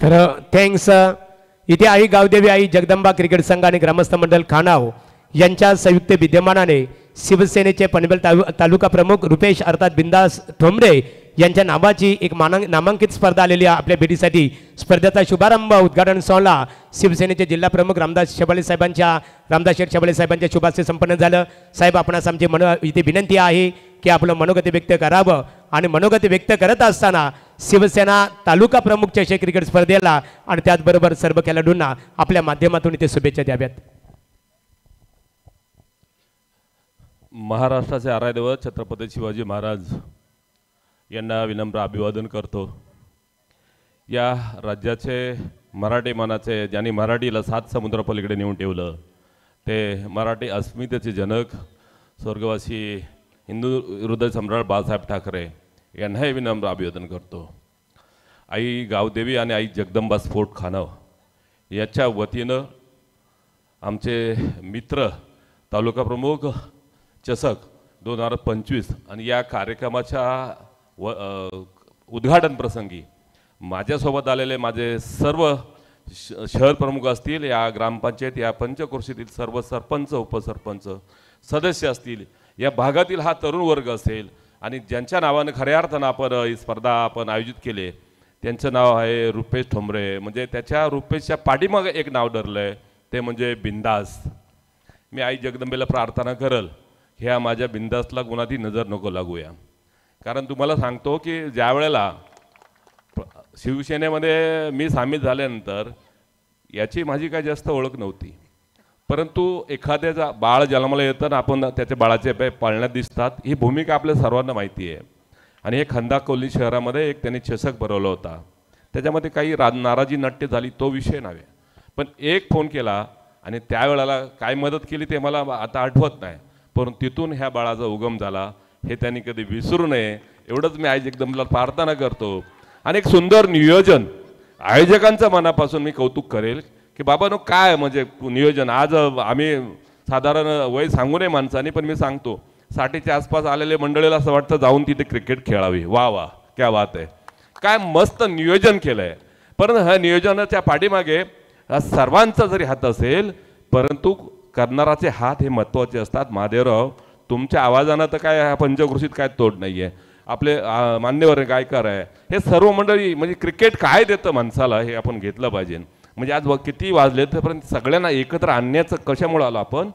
तर थँक्स. इथे आई गावदेवी आई जगदंबा क्रिकेट संघ आणि ग्रामस्थ मंडळ खानाव यांच्या संयुक्त विद्यमानाने शिवसेनेचे पनवेल तालुका प्रमुख रुपेश अर्थात बिंदास ठोंबरे यांच्या नावाची एक नामांकित स्पर्धा आलेली आहे आपल्या भेटीसाठी। स्पर्धेचा शुभारंभ उद्घाटन सोहळा शिवसेनेचे जिल्हा प्रमुख रामदास शेट शबाले साहेबांच्या शुभास्ते संपन्न झालं। साहेब, आपणास आमची इथे विनंती आहे की आपलं मनोगत व्यक्त करावं आणि मनोगत व्यक्त करत असताना शिवसेना तालुका प्रमुख चषक क्रिकेट स्पर्धेला आणि त्याचबरोबर सर्व खेळाडूंना आपल्या माध्यमातून इथे शुभेच्छा द्याव्यात। महाराष्ट्राचे आराध्यदैवत छत्रपती शिवाजी महाराज यांना विनम्र अभिवादन करतो। या राज्याचे मराठी मानाचे, ज्यांनी मराठीला 7 समुद्रापलीकडे नेऊन ठेवलं, ते मराठी अस्मितेचे जनक स्वर्गवासी हिंदू हृदय सम्राट बाळासाहेब ठाकरे यांनाही विनम्र अभिवादन करतो। आई गावदेवी आणि आई जगदंबा स्फोट खानाव याच्या वतीनं आमचे मित्र तालुका प्रमुख चषक 2025 आणि या कार्यक्रमाच्या उद्घाटन प्रसंगी माझ्यासोबत आलेले माझे सर्व शहर प्रमुख असतील, या ग्रामपंचायत या पंचक्रोशीतील सर्व सरपंच उपसरपंच सदस्य असतील, या भागातील हा तरुण वर्ग असेल आणि ज्यांच्या नावानं खऱ्या अर्थानं आपण ही स्पर्धा आपण आयोजित केले, त्यांचं नाव आहे रुपेश ठोंबरे। म्हणजे त्याच्या रुपेशच्या पाठीमागे एक नाव धरलं आहे, ते म्हणजे बिंदास। मी आई जगदंबेला प्रार्थना करल ह्या माझ्या बिंदासला गुणाती नजर नको लागूया। कारण तुम्हाला सांगतो की ज्या वेळेला शिवसेनेमध्ये मी सामील झाल्यानंतर याची माझी काही जास्त ओळख नव्हती, परंतु एखाद्याचा बाळ जन्माला येताना आपण त्याच्या बाळाचे पाय पाळण्यात दिसतात, ही भूमिका आपल्या सर्वांना माहिती आहे। आणि हे खंदाकोली शहरामध्ये एक त्यांनी चषक भरवला होता, त्याच्यामध्ये काही नाराजी नाट्य झाली, तो विषय नव्हे, पण एक फोन केला आणि त्यावेळेला काय मदत केली ते मला आता आठवत नाही, परंतु तिथून ह्या बाळाचा उगम झाला, हे त्यांनी कधी विसरू नये एवढंच मी आज एकदमला प्रार्थना करतो। आणि एक सुंदर नियोजन आयोजकांचं मनापासून मी कौतुक करेल की बाबांनो काय म्हणजे नियोजन। आज आम्ही साधारण वय सांगू नये माणसाने, पण मी सांगतो 60च्या आसपास आलेले मंडळीला असं वाटतं जाऊन तिथे क्रिकेट खेळावी। वा वा, क्या बात आहे, काय मस्त नियोजन केलंय। परंतु ह्या नियोजनाच्या पाठीमागे सर्वांचा जरी हात असेल, परंतु करणाराचे हात हे महत्त्वाचे असतात। महादेवराव, तुमच्या आवाजानं तर काय ह्या पंचक्रोशीत काय तोड नाही आहे, आपले मान्यवर गायकार आहे, हे सर्व मंडळी म्हणजे क्रिकेट काय देतं माणसाला हे आपण घेतलं पाहिजे। म्हणजे आज किती वाजले तर सगळ्यांना एकत्र आणण्याचं कशामुळे आलो आपण,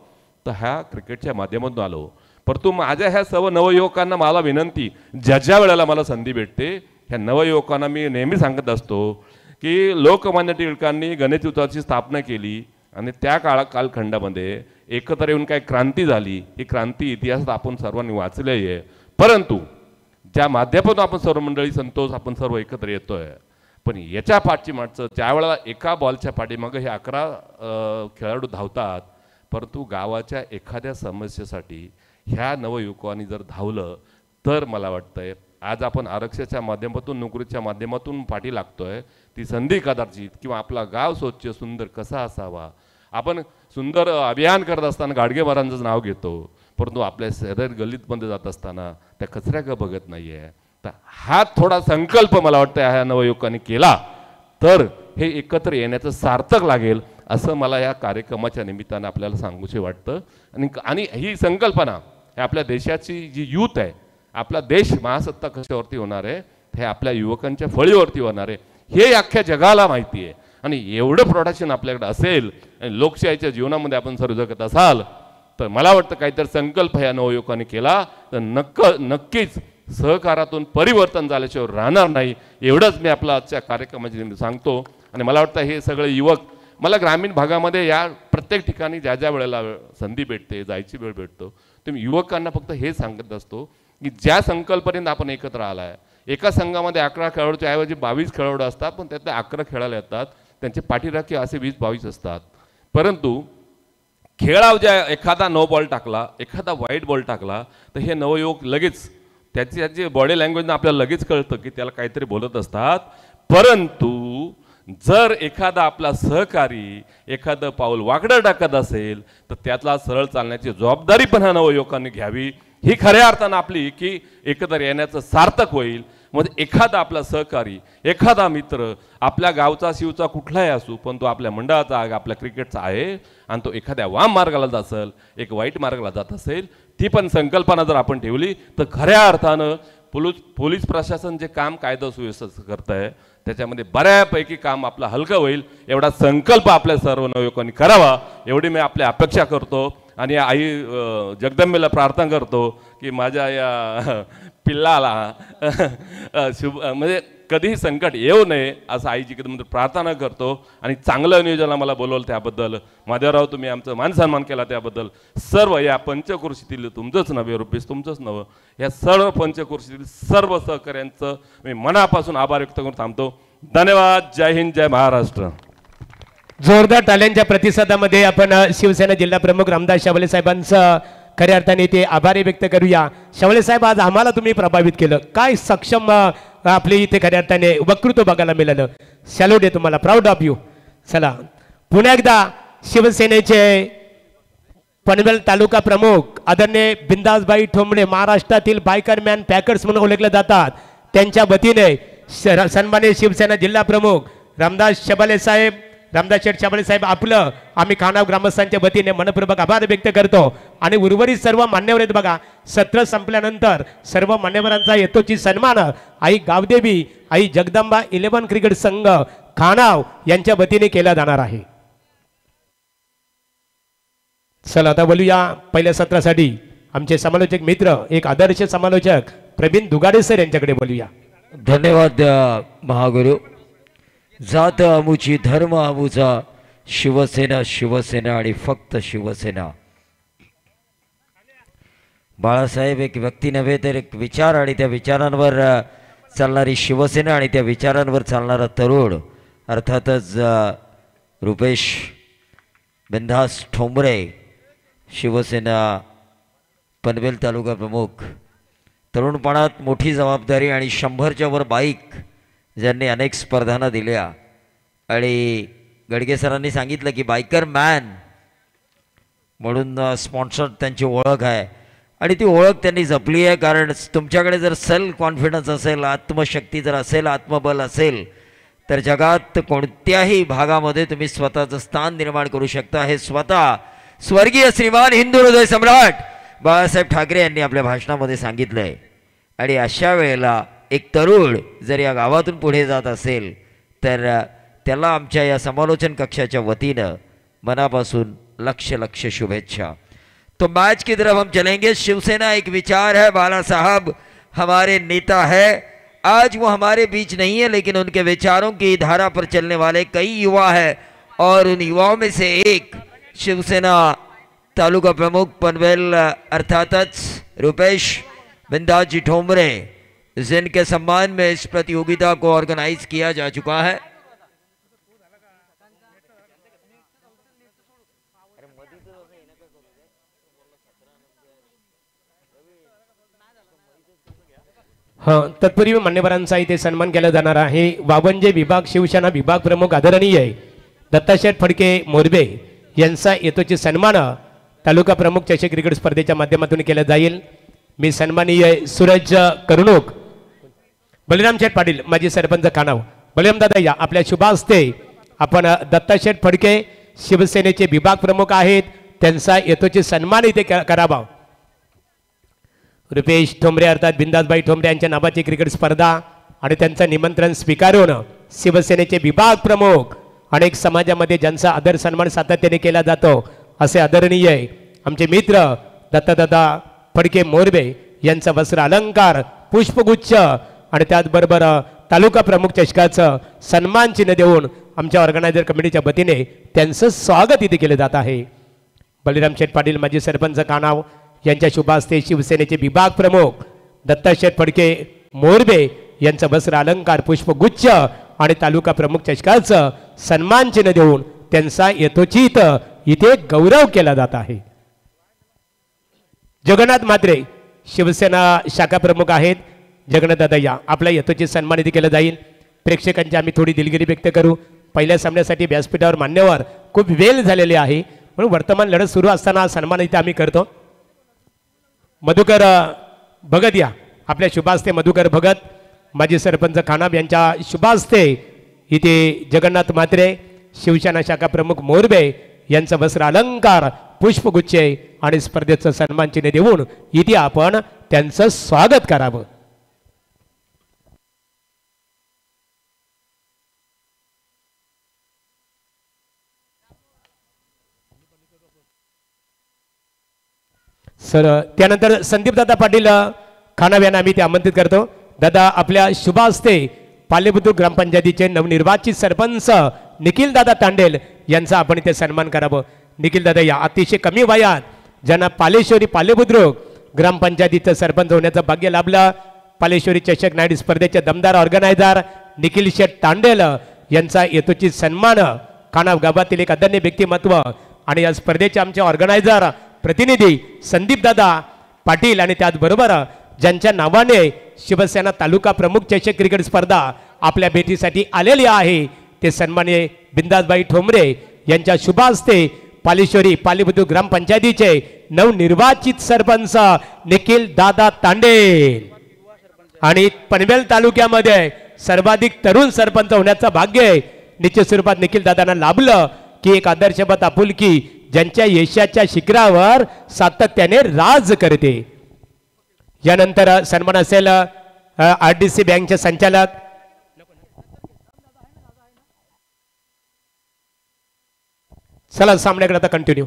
तर ह्या क्रिकेटच्या माध्यमातून आलो। परंतु माझ्या ह्या सर्व नवयुवकांना मला विनंती, ज्या वेळेला मला संधी भेटते ह्या नवयुवकांना मी नेहमी सांगत असतो की लोकमान्य टिळकांनी गणेश उत्सवाची स्थापना केली आणि त्या कालखंडामध्ये एकत्र येऊन काय क्रांती झाली, ही क्रांती इतिहासात आपण सर्वांनी वाचलेली आहे। परंतु ज्या माध्यमातून आपण सर्व मंडळी संतोष आपण सर्व एकत्र येतोय, पण याच्या पाठची मागचं ज्या वेळेला एका बॉलच्या पाठीमागे हे 11 खेळाडू धावतात, परंतु गावाच्या एखाद्या समस्येसाठी ह्या नवयुवकांनी जर धावलं तर मला वाटतंय आज आपण आरक्षणाच्या माध्यमातून नोकरीच्या माध्यमातून पाठी लागतोय, ती संधी कदाचित किंवा आपला गाव स्वच्छ सुंदर कसा असावा, आपण सुंदर अभियान करत असताना गाडगे महाराजांचं नाव घेतो, परंतु आपल्या शहर गल्लीतमध्ये जात असताना त्या कचऱ्याकडे बघत नाही आहे। तर हा थोडा संकल्प मला वाटतं ह्या नवयुवकांनी केला तर हे एकत्र येण्याचं सार्थक लागेल असं मला या कार्यक्रमाच्या निमित्तानं आपल्याला सांगूशी वाटतं। आणि ही संकल्पना हे आपल्या देशाची जी यूथ आहे, आपला देश महासत्ता कशावरती होणार आहे, हे आपल्या युवकांच्या फळीवरती होणार आहे, हे अख्ख्या जगाला माहिती आहे। आणि एवढं प्रोडक्शन आपल्याकडे असेल आणि लोकशाहीच्या जीवनामध्ये आपण सर्व जगत असाल तर मला वाटतं काहीतरी संकल्प ह्या नवयुवकांनी केला तर नक्कीच सहकारातून परिवर्तन झाल्याशिवाय राहणार नाही, एवढंच मी आपला आजच्या कार्यक्रमाची सांगतो। आणि मला वाटतं हे सगळे युवक, मला ग्रामीण भागामध्ये या प्रत्येक ठिकाणी ज्या ज्या वेळेला संधी भेटते, जायची वेळ भेटतो, तुम्ही युवकांना फक्त हे सांगत असतो की ज्या संकल्पनेत आपण एकत्र आलाय, एका संघामध्ये 11 खेळाडूच्या ऐवजी 22 खेळाडू असतात, पण त्यातले 11 खेळायला येतात, त्यांचे पाठीराखे असे 20-22 असतात। परंतु खेळाव ज्या एखादा नो बॉल टाकला, एखादा वाईट बॉल टाकला तर हे नवयुवक लगेच त्याची बॉडी लँग्वेजनं आपल्याला लगेच कळतं की त्याला काहीतरी बोलत असतात। परंतु जर एखादा आपला सहकारी एखादं पाऊल वाकडं टाकत असेल तर त्यातला सरळ चालण्याची जबाबदारी पण ह्या नवयुवकांनी घ्यावी, ही खऱ्या अर्थानं आपली की एकत्र येण्याचं सार्थक होईल। म्हणजे एखादा आपला सहकारी, एखादा मित्र, आपल्या गावचा शिवचा कुठलाही असू, पण तो आपल्या मंडळाचा आपल्या क्रिकेटचा आहे आणि तो एखाद्या वाम मार्गाला जात असेल, एक वाईट मार्गाला जात असेल, ती पण संकल्पना जर आपण ठेवली तर खऱ्या अर्थानं पोलीस प्रशासन जे काम कायदा सुव्यवस्था करत आहे त्याच्यामध्ये बऱ्यापैकी काम आपलं हलकं होईल एवढा संकल्प आपल्या सर्व नवयुवकांनी करावा एवढी मी आपली अपेक्षा करतो आणि आई जगदंबेला प्रार्थना करतो की माझ्या या पिल्लाला शुभ म्हणजे कधीही संकट येऊ नये असं आई जगदंबेला प्रार्थना करतो आणि चांगलं नियोजन मला बोलवलं त्याबद्दल माधवराव तुम्ही आमचं मानसन्मान केला त्याबद्दल सर्व या पंचक्रोशीतील तुमचंच नव्हे रुपेश तुमचंच नवं या सर्व पंचक्रोशीतील सर्व सहकाऱ्यांचं मी मनापासून आभार व्यक्त करून थांबतो धन्यवाद जय हिंद जय महाराष्ट्र जोरदार टाळ्यांच्या प्रतिसादामध्ये आपण शिवसेना जिल्हा प्रमुख रामदास शबले साहेबांचं खऱ्या अर्थाने ते आभारी व्यक्त करूया. शबले साहेब आज आम्हाला तुम्ही प्रभावित केलं काय सक्षम आपले इथे खऱ्या अर्थाने वक्तृत्व बघायला मिळालं. सॅल्यूट आहे तुम्हाला प्राऊड ऑफ यू. चला पुन्हा एकदा शिवसेनेचे पनवेल तालुका प्रमुख आदरणीय बिंदासबाई ठोंबरे महाराष्ट्रातील बायकर मॅन पॅकर्स म्हणून ओळखले जातात त्यांच्या वतीने सन्माननीय शिवसेना जिल्हा प्रमुख रामदास शबले साहेब रामदास शेठ शबले साहेब आपलं आम्ही खानाव ग्रामस्थांच्या वतीने मनपूर्वक आभार व्यक्त करतो आणि उर्वरित सर्व मान्यवर आहेत बघा. सत्र संपल्यानंतर सर्व मान्यवरांचा यथोचित सन्मान आई गावदेवी आई जगदंबा 11 क्रिकेट संघ खानाव यांच्या वतीने केला जाणार आहे. चला आता बोलूया पहिल्या सत्रासाठी आमचे समालोचक मित्र एक आदर्श समालोचक प्रवीण दुगाडे सर यांच्याकडे बोलूया. धन्यवाद महागुरु. जात आमुची धर्म आमुचा शिवसेना शिवसेना आणि फक्त शिवसेना. बाळासाहेब एक व्यक्ती नव्हे तर एक विचार आणि त्या विचारांवर चालणारी शिवसेना आणि त्या विचारांवर चालणारा तरुण अर्थातच रुपेश बिंदास ठोंबरे शिवसेना पनवेल तालुका प्रमुख. तरुणपणात मोठी जबाबदारी आणि 100च्या वर बाईक ज्यांनी अनेक स्पर्धांना दिल्या आणि गडगे सरांनी सांगितलं की बायकर मॅन म्हणून स्पॉन्सर त्यांची ओळख आहे आणि ती ओळख त्यांनी जपली आहे. कारण तुमच्याकडे जर सेल्फ कॉन्फिडन्स असेल आत्मशक्ती जर असेल आत्मबल असेल तर जगात कोणत्याही भागामध्ये तुम्ही स्वतःचं स्थान निर्माण करू शकता. हे स्वतः स्वर्गीय श्रीमान हिंदू हृदय सम्राट बाळासाहेब ठाकरे यांनी आपल्या भाषणामध्ये सांगितलं आहे. आणि अशा वेळेला एक तरुण जर या गावातून पुढे जात असेल तर त्याला आमच्या या समालोचन कक्षाच्या वतीनं मनापासून लक्ष शुभेच्छा. तो मैच की तरफ हम चलेंगे. शिवसेना एक विचार है, बाला साहब हमारे नेता है. आज वो हमारे बीच नहीं है लेकिन उनके विचारों की धारा पर चलने वाले कई युवा हैं और उन युवाओं में से एक शिवसेना तालुका प्रमुख पनवेल अर्थातच रुपेश बिंदास जी ठोंबरे जिनके सम्मान में इस प्रतियोगिता को ऑर्गेनाइज किया जा चुका है. हाँ तत्पूर्वी मान्यवरांचा इथे सन्मान केला जाणार आहे. वावंजे विभाग शिवसेना विभाग प्रमुख आदरणीय दत्ताशेठ फडके मोरबे यांचा यथोचित सन्मान तालुका प्रमुख चषक क्रिकेट स्पर्धेच्या माध्यमातून केला जाईल. मी सन्माननीय सूरज करुणूक बलिराम शेठ पाटील माजी सरपंच खानाव बलिराम दादा या आपल्या शुभ हस्ते आपण दत्ताशेठ फडके शिवसेनेचे विभाग प्रमुख आहेत त्यांचा यथोचित सन्मान इथे करावा. रुपेश ठोंबरे अर्थात बिंदासबाई ठोंबरे यांच्या नावाची क्रिकेट स्पर्धा आणि त्यांचं निमंत्रण स्वीकारून शिवसेनेचे विभाग प्रमुख अनेक समाजामध्ये ज्यांचा आदर सन्मान सातत्याने केला जातो असे आदरणीय आमचे मित्र दत्तदादा फडके मोरबे यांचा वस्त्र अलंकार पुष्पगुच्छ आणि त्याचबरोबर तालुका प्रमुख चषकाचं सन्मान चिन्ह देऊन आमच्या ऑर्गनायझर कमिटीच्या वतीने त्यांचं स्वागत इथे केले जात आहे. बलिराम शेठ पाटील माजी सरपंच कानाव यांच्या शुभ हस्ते शिवसेनेचे विभाग प्रमुख दत्ताशेठ फडके मोरबे यांचं वस्त्र अलंकार पुष्पगुच्छ आणि तालुका प्रमुख चषकाचं सन्मान चिन्ह देऊन त्यांचा यथोचित इथे गौरव केला जात आहे. जगन्नाथ म्हात्रे शिवसेना शाखा प्रमुख आहेत. जगन्नाथ दादा या आपला यथोचित सन्मान इथे केला जाईल. प्रेक्षकांची आम्ही थोडी दिलगिरी व्यक्त करू. पहिल्या सामन्यासाठी व्यासपीठावर मान्यवर खूप वेळ झालेले आहे म्हणून वर्तमान लढत सुरू असताना सन्मान इथे आम्ही करतो. मधुकर भगत या आपल्या शुभास्ते मधुकर भगत माजी सरपंच खानाब यांच्या शुभास्ते इथे जगन्नाथ म्हात्रे शिवसेना शाखा प्रमुख मोरबे यांचं वस्त्र अलंकार पुष्पगुच्छ आणि स्पर्धेचं सन्मान चिन्ह देऊन इथे आपण त्यांचं स्वागत करावं. सर त्यानंतर संदीप दादा पाटील खानाव यांना आम्ही ते आमंत्रित करतो. दादा आपल्या शुभ हस्ते पालेबुद्रुक ग्रामपंचायतीचे नवनिर्वाचित सरपंच निखिल दादा तांडेल यांचा आपण इथे सन्मान करावं. निखिल दादा या अतिशय कमी वयात ज्यांना पालेश्वरी पालेबुद्रुक ग्रामपंचायतीचं सरपंच होण्याचं भाग्य लाभलं. पालेश्वरी चषक नाईट स्पर्धेचे दमदार ऑर्गनायझर निखिल शेठ तांडेल यांचा यथोचित सन्मान. खानाव गावातील एक आदरणीय व्यक्तिमत्व आणि या स्पर्धेचे आमचे ऑर्गनायझर प्रतिनिधी संदीप दादा पाटील आणि त्याचबरोबर ज्यांच्या नावाने शिवसेना तालुका प्रमुख चषक क्रिकेट स्पर्धा आपल्या भेटीसाठी आलेली आहे ते सन्माननीय बिंदासबाई ठोंबरे यांच्या शुभ हस्ते पालेश्वरी पालेबुद्रुक ग्रामपंचायतीचे नवनिर्वाचित सरपंच निखिल दादा तांडेल आणि पनवेल तालुक्यामध्ये सर्वाधिक तरुण सरपंच होण्याचं भाग्य निश्चित स्वरूपात निखिल दादांना लाभलं की एक आदर्शवत आपुलकी ज्यांच्या यशाच्या शिखरावर सातत्याने राज करते. यानंतर सन्मान असेल RDC बँकचे संचालक चला सामन्याकडे आता कंटिन्यू.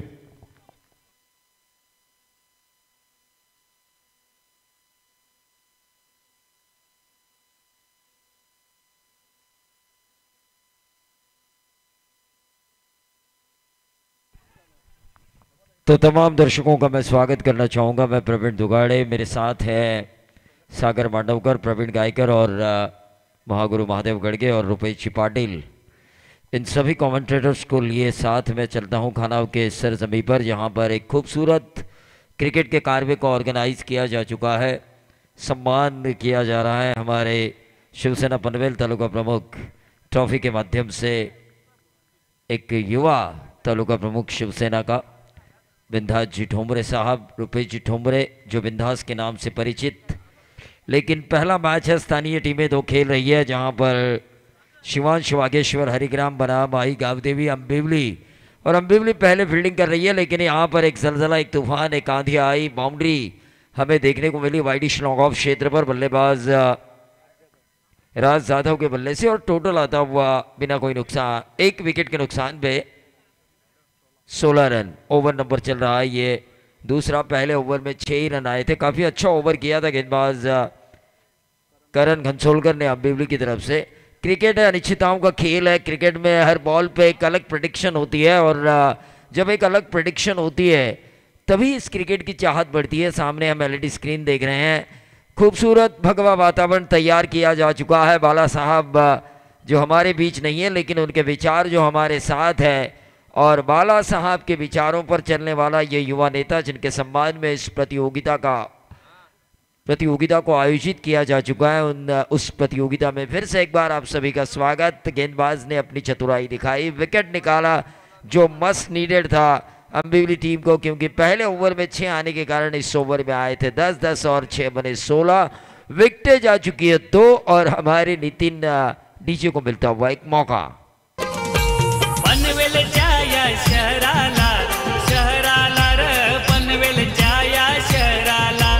तो तमाम दर्शकों का मैं स्वागत करना चाहूँगा. मैं प्रवीण दुगाड़े, मेरे साथ है सागर मांडवकर, प्रवीण गायकर और महागुरु महादेव गड़गे और रुपेश पाटिल. इन सभी कमेंटेटर्स को लिए साथ में चलता हूँ खानाव के सरजमी पर, जहाँ पर एक खूबसूरत क्रिकेट के कार्य को ऑर्गेनाइज किया जा चुका है. सम्मान किया जा रहा है हमारे शिवसेना पनवेल तालुका प्रमुख ट्रॉफी के माध्यम से एक युवा तालुका प्रमुख शिवसेना का बिंदास जी ठोंबरे साहब, रुपेश जी ठोंबरे जो बिंदास के नाम से परिचित. लेकिन पहला मैच है, स्थानीय टीमें दो खेल रही है, जहां पर शिवांश वागेश्वर हरिग्राम बनाम आई गावदेवी अम्बिवली, और अम्बिवली पहले फील्डिंग कर रही है. लेकिन यहाँ पर एक जलजला, एक तूफान, एक आंधी आई, बाउंड्री हमें देखने को मिली वाइडिश लॉन्ग ऑफ क्षेत्र पर बल्लेबाज राज जाधव के बल्ले से, और टोटल आता हुआ बिना कोई नुकसान, एक विकेट के नुकसान पे 16 रन. ओवर नंबर चल रहा है ये दूसरा. पहले ओवर में 6 ही रन आए थे. काफ़ी अच्छा ओवर किया था गेंदबाज करण घनसोलकर ने अम्बिवली की तरफ से. क्रिकेट है, अनिश्चितताओं का खेल है. क्रिकेट में हर बॉल पे एक अलग प्रेडिक्शन होती है, और जब एक अलग प्रेडिक्शन होती है तभी इस क्रिकेट की चाहत बढ़ती है. सामने हम LED स्क्रीन देख रहे हैं. खूबसूरत भगवा वातावरण तैयार किया जा चुका है. बाला साहब जो हमारे बीच नहीं है, लेकिन उनके विचार जो हमारे साथ है, और बाला साहब के विचारों पर चलने वाला ये युवा नेता, जिनके सम्मान में इस प्रतियोगिता को आयोजित किया जा चुका है, उस प्रतियोगिता में फिर से एक बार आप सभी का स्वागत. गेंदबाज ने अपनी चतुराई दिखाई, विकेट निकाला जो मस्ट नीडेड था अम्बिवली टीम को, क्योंकि पहले ओवर में 6 आने के कारण इस ओवर में आए थे 10-10 और 6 बने 16. विकेटें जा चुकी है 2, और हमारे नितिन डीजे को मिलता हुआ एक मौका. पनवेल जाया शहराला, शहराला र पनवेल जाया शहराला,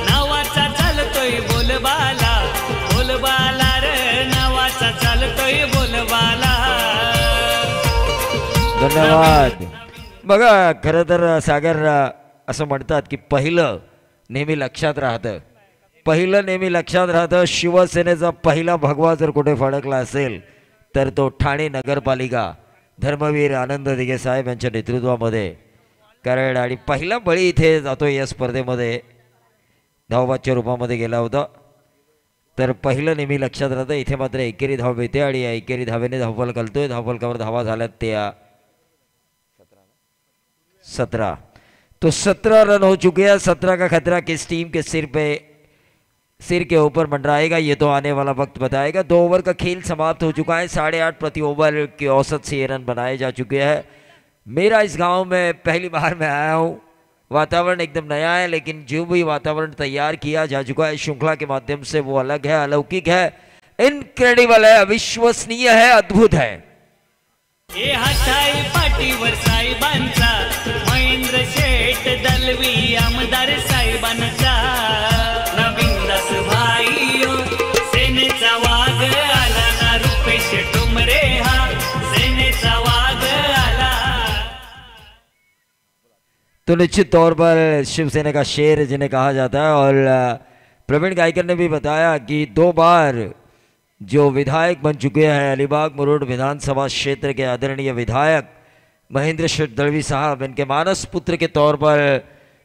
नावाचा चालतोय बोलबाला, बोलबाला र नावाचा चालतोय बोलबाला. धन्यवाद. बघा, खरं तर सागर असं म्हणतात की पहिलं नेहमी लक्षात राहतं, पहिलं नेहमी लक्षात राहतं. शिवसेनेचा पहिला भगवा जर कुठे फडकला असेल तर तो ठाणे नगरपालिका धर्मवीर आनंद दिघे साहेब यांच्या नेतृत्वामध्ये. कारण आणि पहिला बळी इथे जातो या स्पर्धेमध्ये, धावबादच्या रूपामध्ये गेला होता. तर पहिलं नेहमी लक्षात राहतं. इथे मात्र एकेरी धाव मिळते, आणि या एकेरी धावेने धावफलक हलतोय. धावफलकावर धावा झाल्यात त्या 17. तो 17 रन हो चुके हैं. 17 का खतरा किस टीम के सिर के ऊपर मंडराएगा, ये तो आने वाला वक्त बताएगा. 2 ओवर का खेल समाप्त हो चुका है. 8.5 प्रति ओवर के औसत से ये रन बनाए जा चुके हैं. मेरा इस गांव में पहली बार मैं आया हूं. वातावरण एकदम नया है, लेकिन जो भी वातावरण तैयार किया जा चुका है श्रृंखला के माध्यम से वो अलग है, अलौकिक है, इनक्रेडिबल है, अविश्वसनीय है, अद्भुत है. हे हाताई पाठीवर साहेबांचा, महेंद्र शेठ दलवी आमदार साहेबांचा, नवीन दास भाईयो सेनेचा वाघ आला ना, रुपेश ठोंबरे हा सेनेचा वाघ आला. तो निश्चित तौर पर शिवसेना का शेर जिन्हें कहा जाता है। और प्रवीण गायकर ने भी बताया कि 2 बार जो विधायक बन चुके हैं अलीबाग मुरुड विधानसभा क्षेत्र के आदरणीय विधायक महेंद्र शेठ दलवी साहब, इनके मानस पुत्र के तौर पर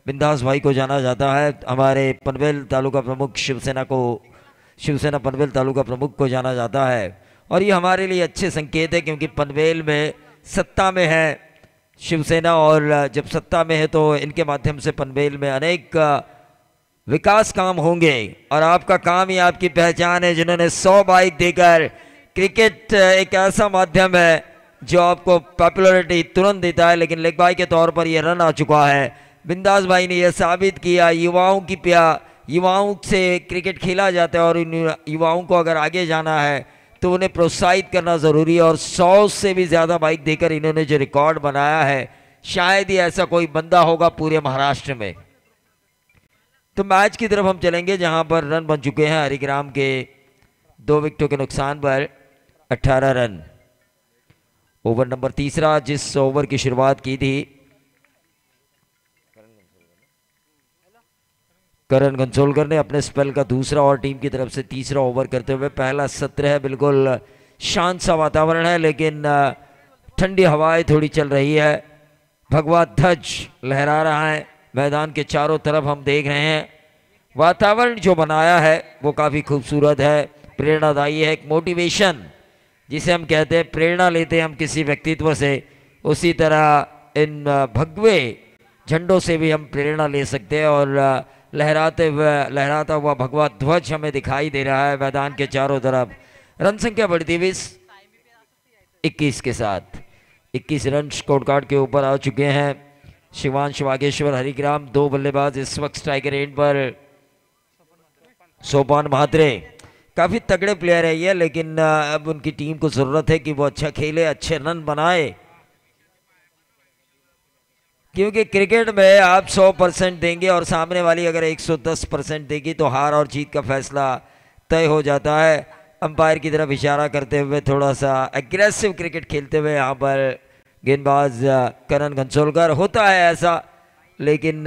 बिंदास भाई को जाना जाता है। हमारे पनवेल तालुका प्रमुख शिवसेना पनवेल तालुका प्रमुख को जाना जाता है। और ये हमारे लिए अच्छे संकेत है क्योंकि पनवेल में सत्ता में है शिवसेना, और जब सत्ता में है तो इनके माध्यम से पनवेल में अनेक विकास काम होंगे। और आपका काम ही आपकी पहचान है, जिन्होंने 100 बाइक देकर, क्रिकेट एक ऐसा माध्यम है जो आपको पॉपुलैरिटी तुरंत देता है, लेकिन लेग बाई के तौर पर यह रन आ चुका है। बिंदास भाई ने यह साबित किया युवाओं से क्रिकेट खेला जाता है और इन युवाओं को अगर आगे जाना है तो उन्हें प्रोत्साहित करना ज़रूरी है। और 100 से भी ज़्यादा बाइक देकर इन्होंने जो रिकॉर्ड बनाया है, शायद ही ऐसा कोई बंदा होगा पूरे महाराष्ट्र में। तो मैच की तरफ हम चलेंगे जहां पर रन बन चुके हैं हरिग्राम के 2 विकेटों के नुकसान पर 18 रन। ओवर नंबर 3, जिस ओवर की शुरुआत की थी करण कंसोलकर ने अपने स्पेल का दूसरा और टीम की तरफ से तीसरा ओवर करते हुए, पहला सत्र है, बिल्कुल शांत सा वातावरण है लेकिन ठंडी हवाएं थोड़ी चल रही है। भगवा ध्वज लहरा रहा है मैदान के चारों तरफ, हम देख रहे हैं वातावरण जो बनाया है वो काफ़ी खूबसूरत है, प्रेरणादायी है। एक मोटिवेशन जिसे हम कहते हैं, प्रेरणा लेते हैं हम किसी व्यक्तित्व से, उसी तरह इन भगवे झंडों से भी हम प्रेरणा ले सकते हैं। और लहराता हुआ भगवा ध्वज हमें दिखाई दे रहा है मैदान के चारों तरफ। रन संख्या बढ़ती हुई 21 के साथ 21 रन स्कोर कार्ड के ऊपर आ चुके हैं। शिवांश वागेश्वर हरिग्राम 2 बल्लेबाज इस वक्त स्ट्राइकर एंड पर। सोपान महात्रे काफ़ी तगड़े प्लेयर है ये, लेकिन अब उनकी टीम को ज़रूरत है कि वो अच्छा खेले, अच्छे रन बनाए, क्योंकि क्रिकेट में आप 100% देंगे और सामने वाली अगर 110% देगी तो हार और जीत का फैसला तय हो जाता है। अंपायर की तरफ इशारा करते हुए थोड़ा सा एग्रेसिव क्रिकेट खेलते हुए यहाँ पर गेंदबाज करण कंसोलकर, होता है ऐसा, लेकिन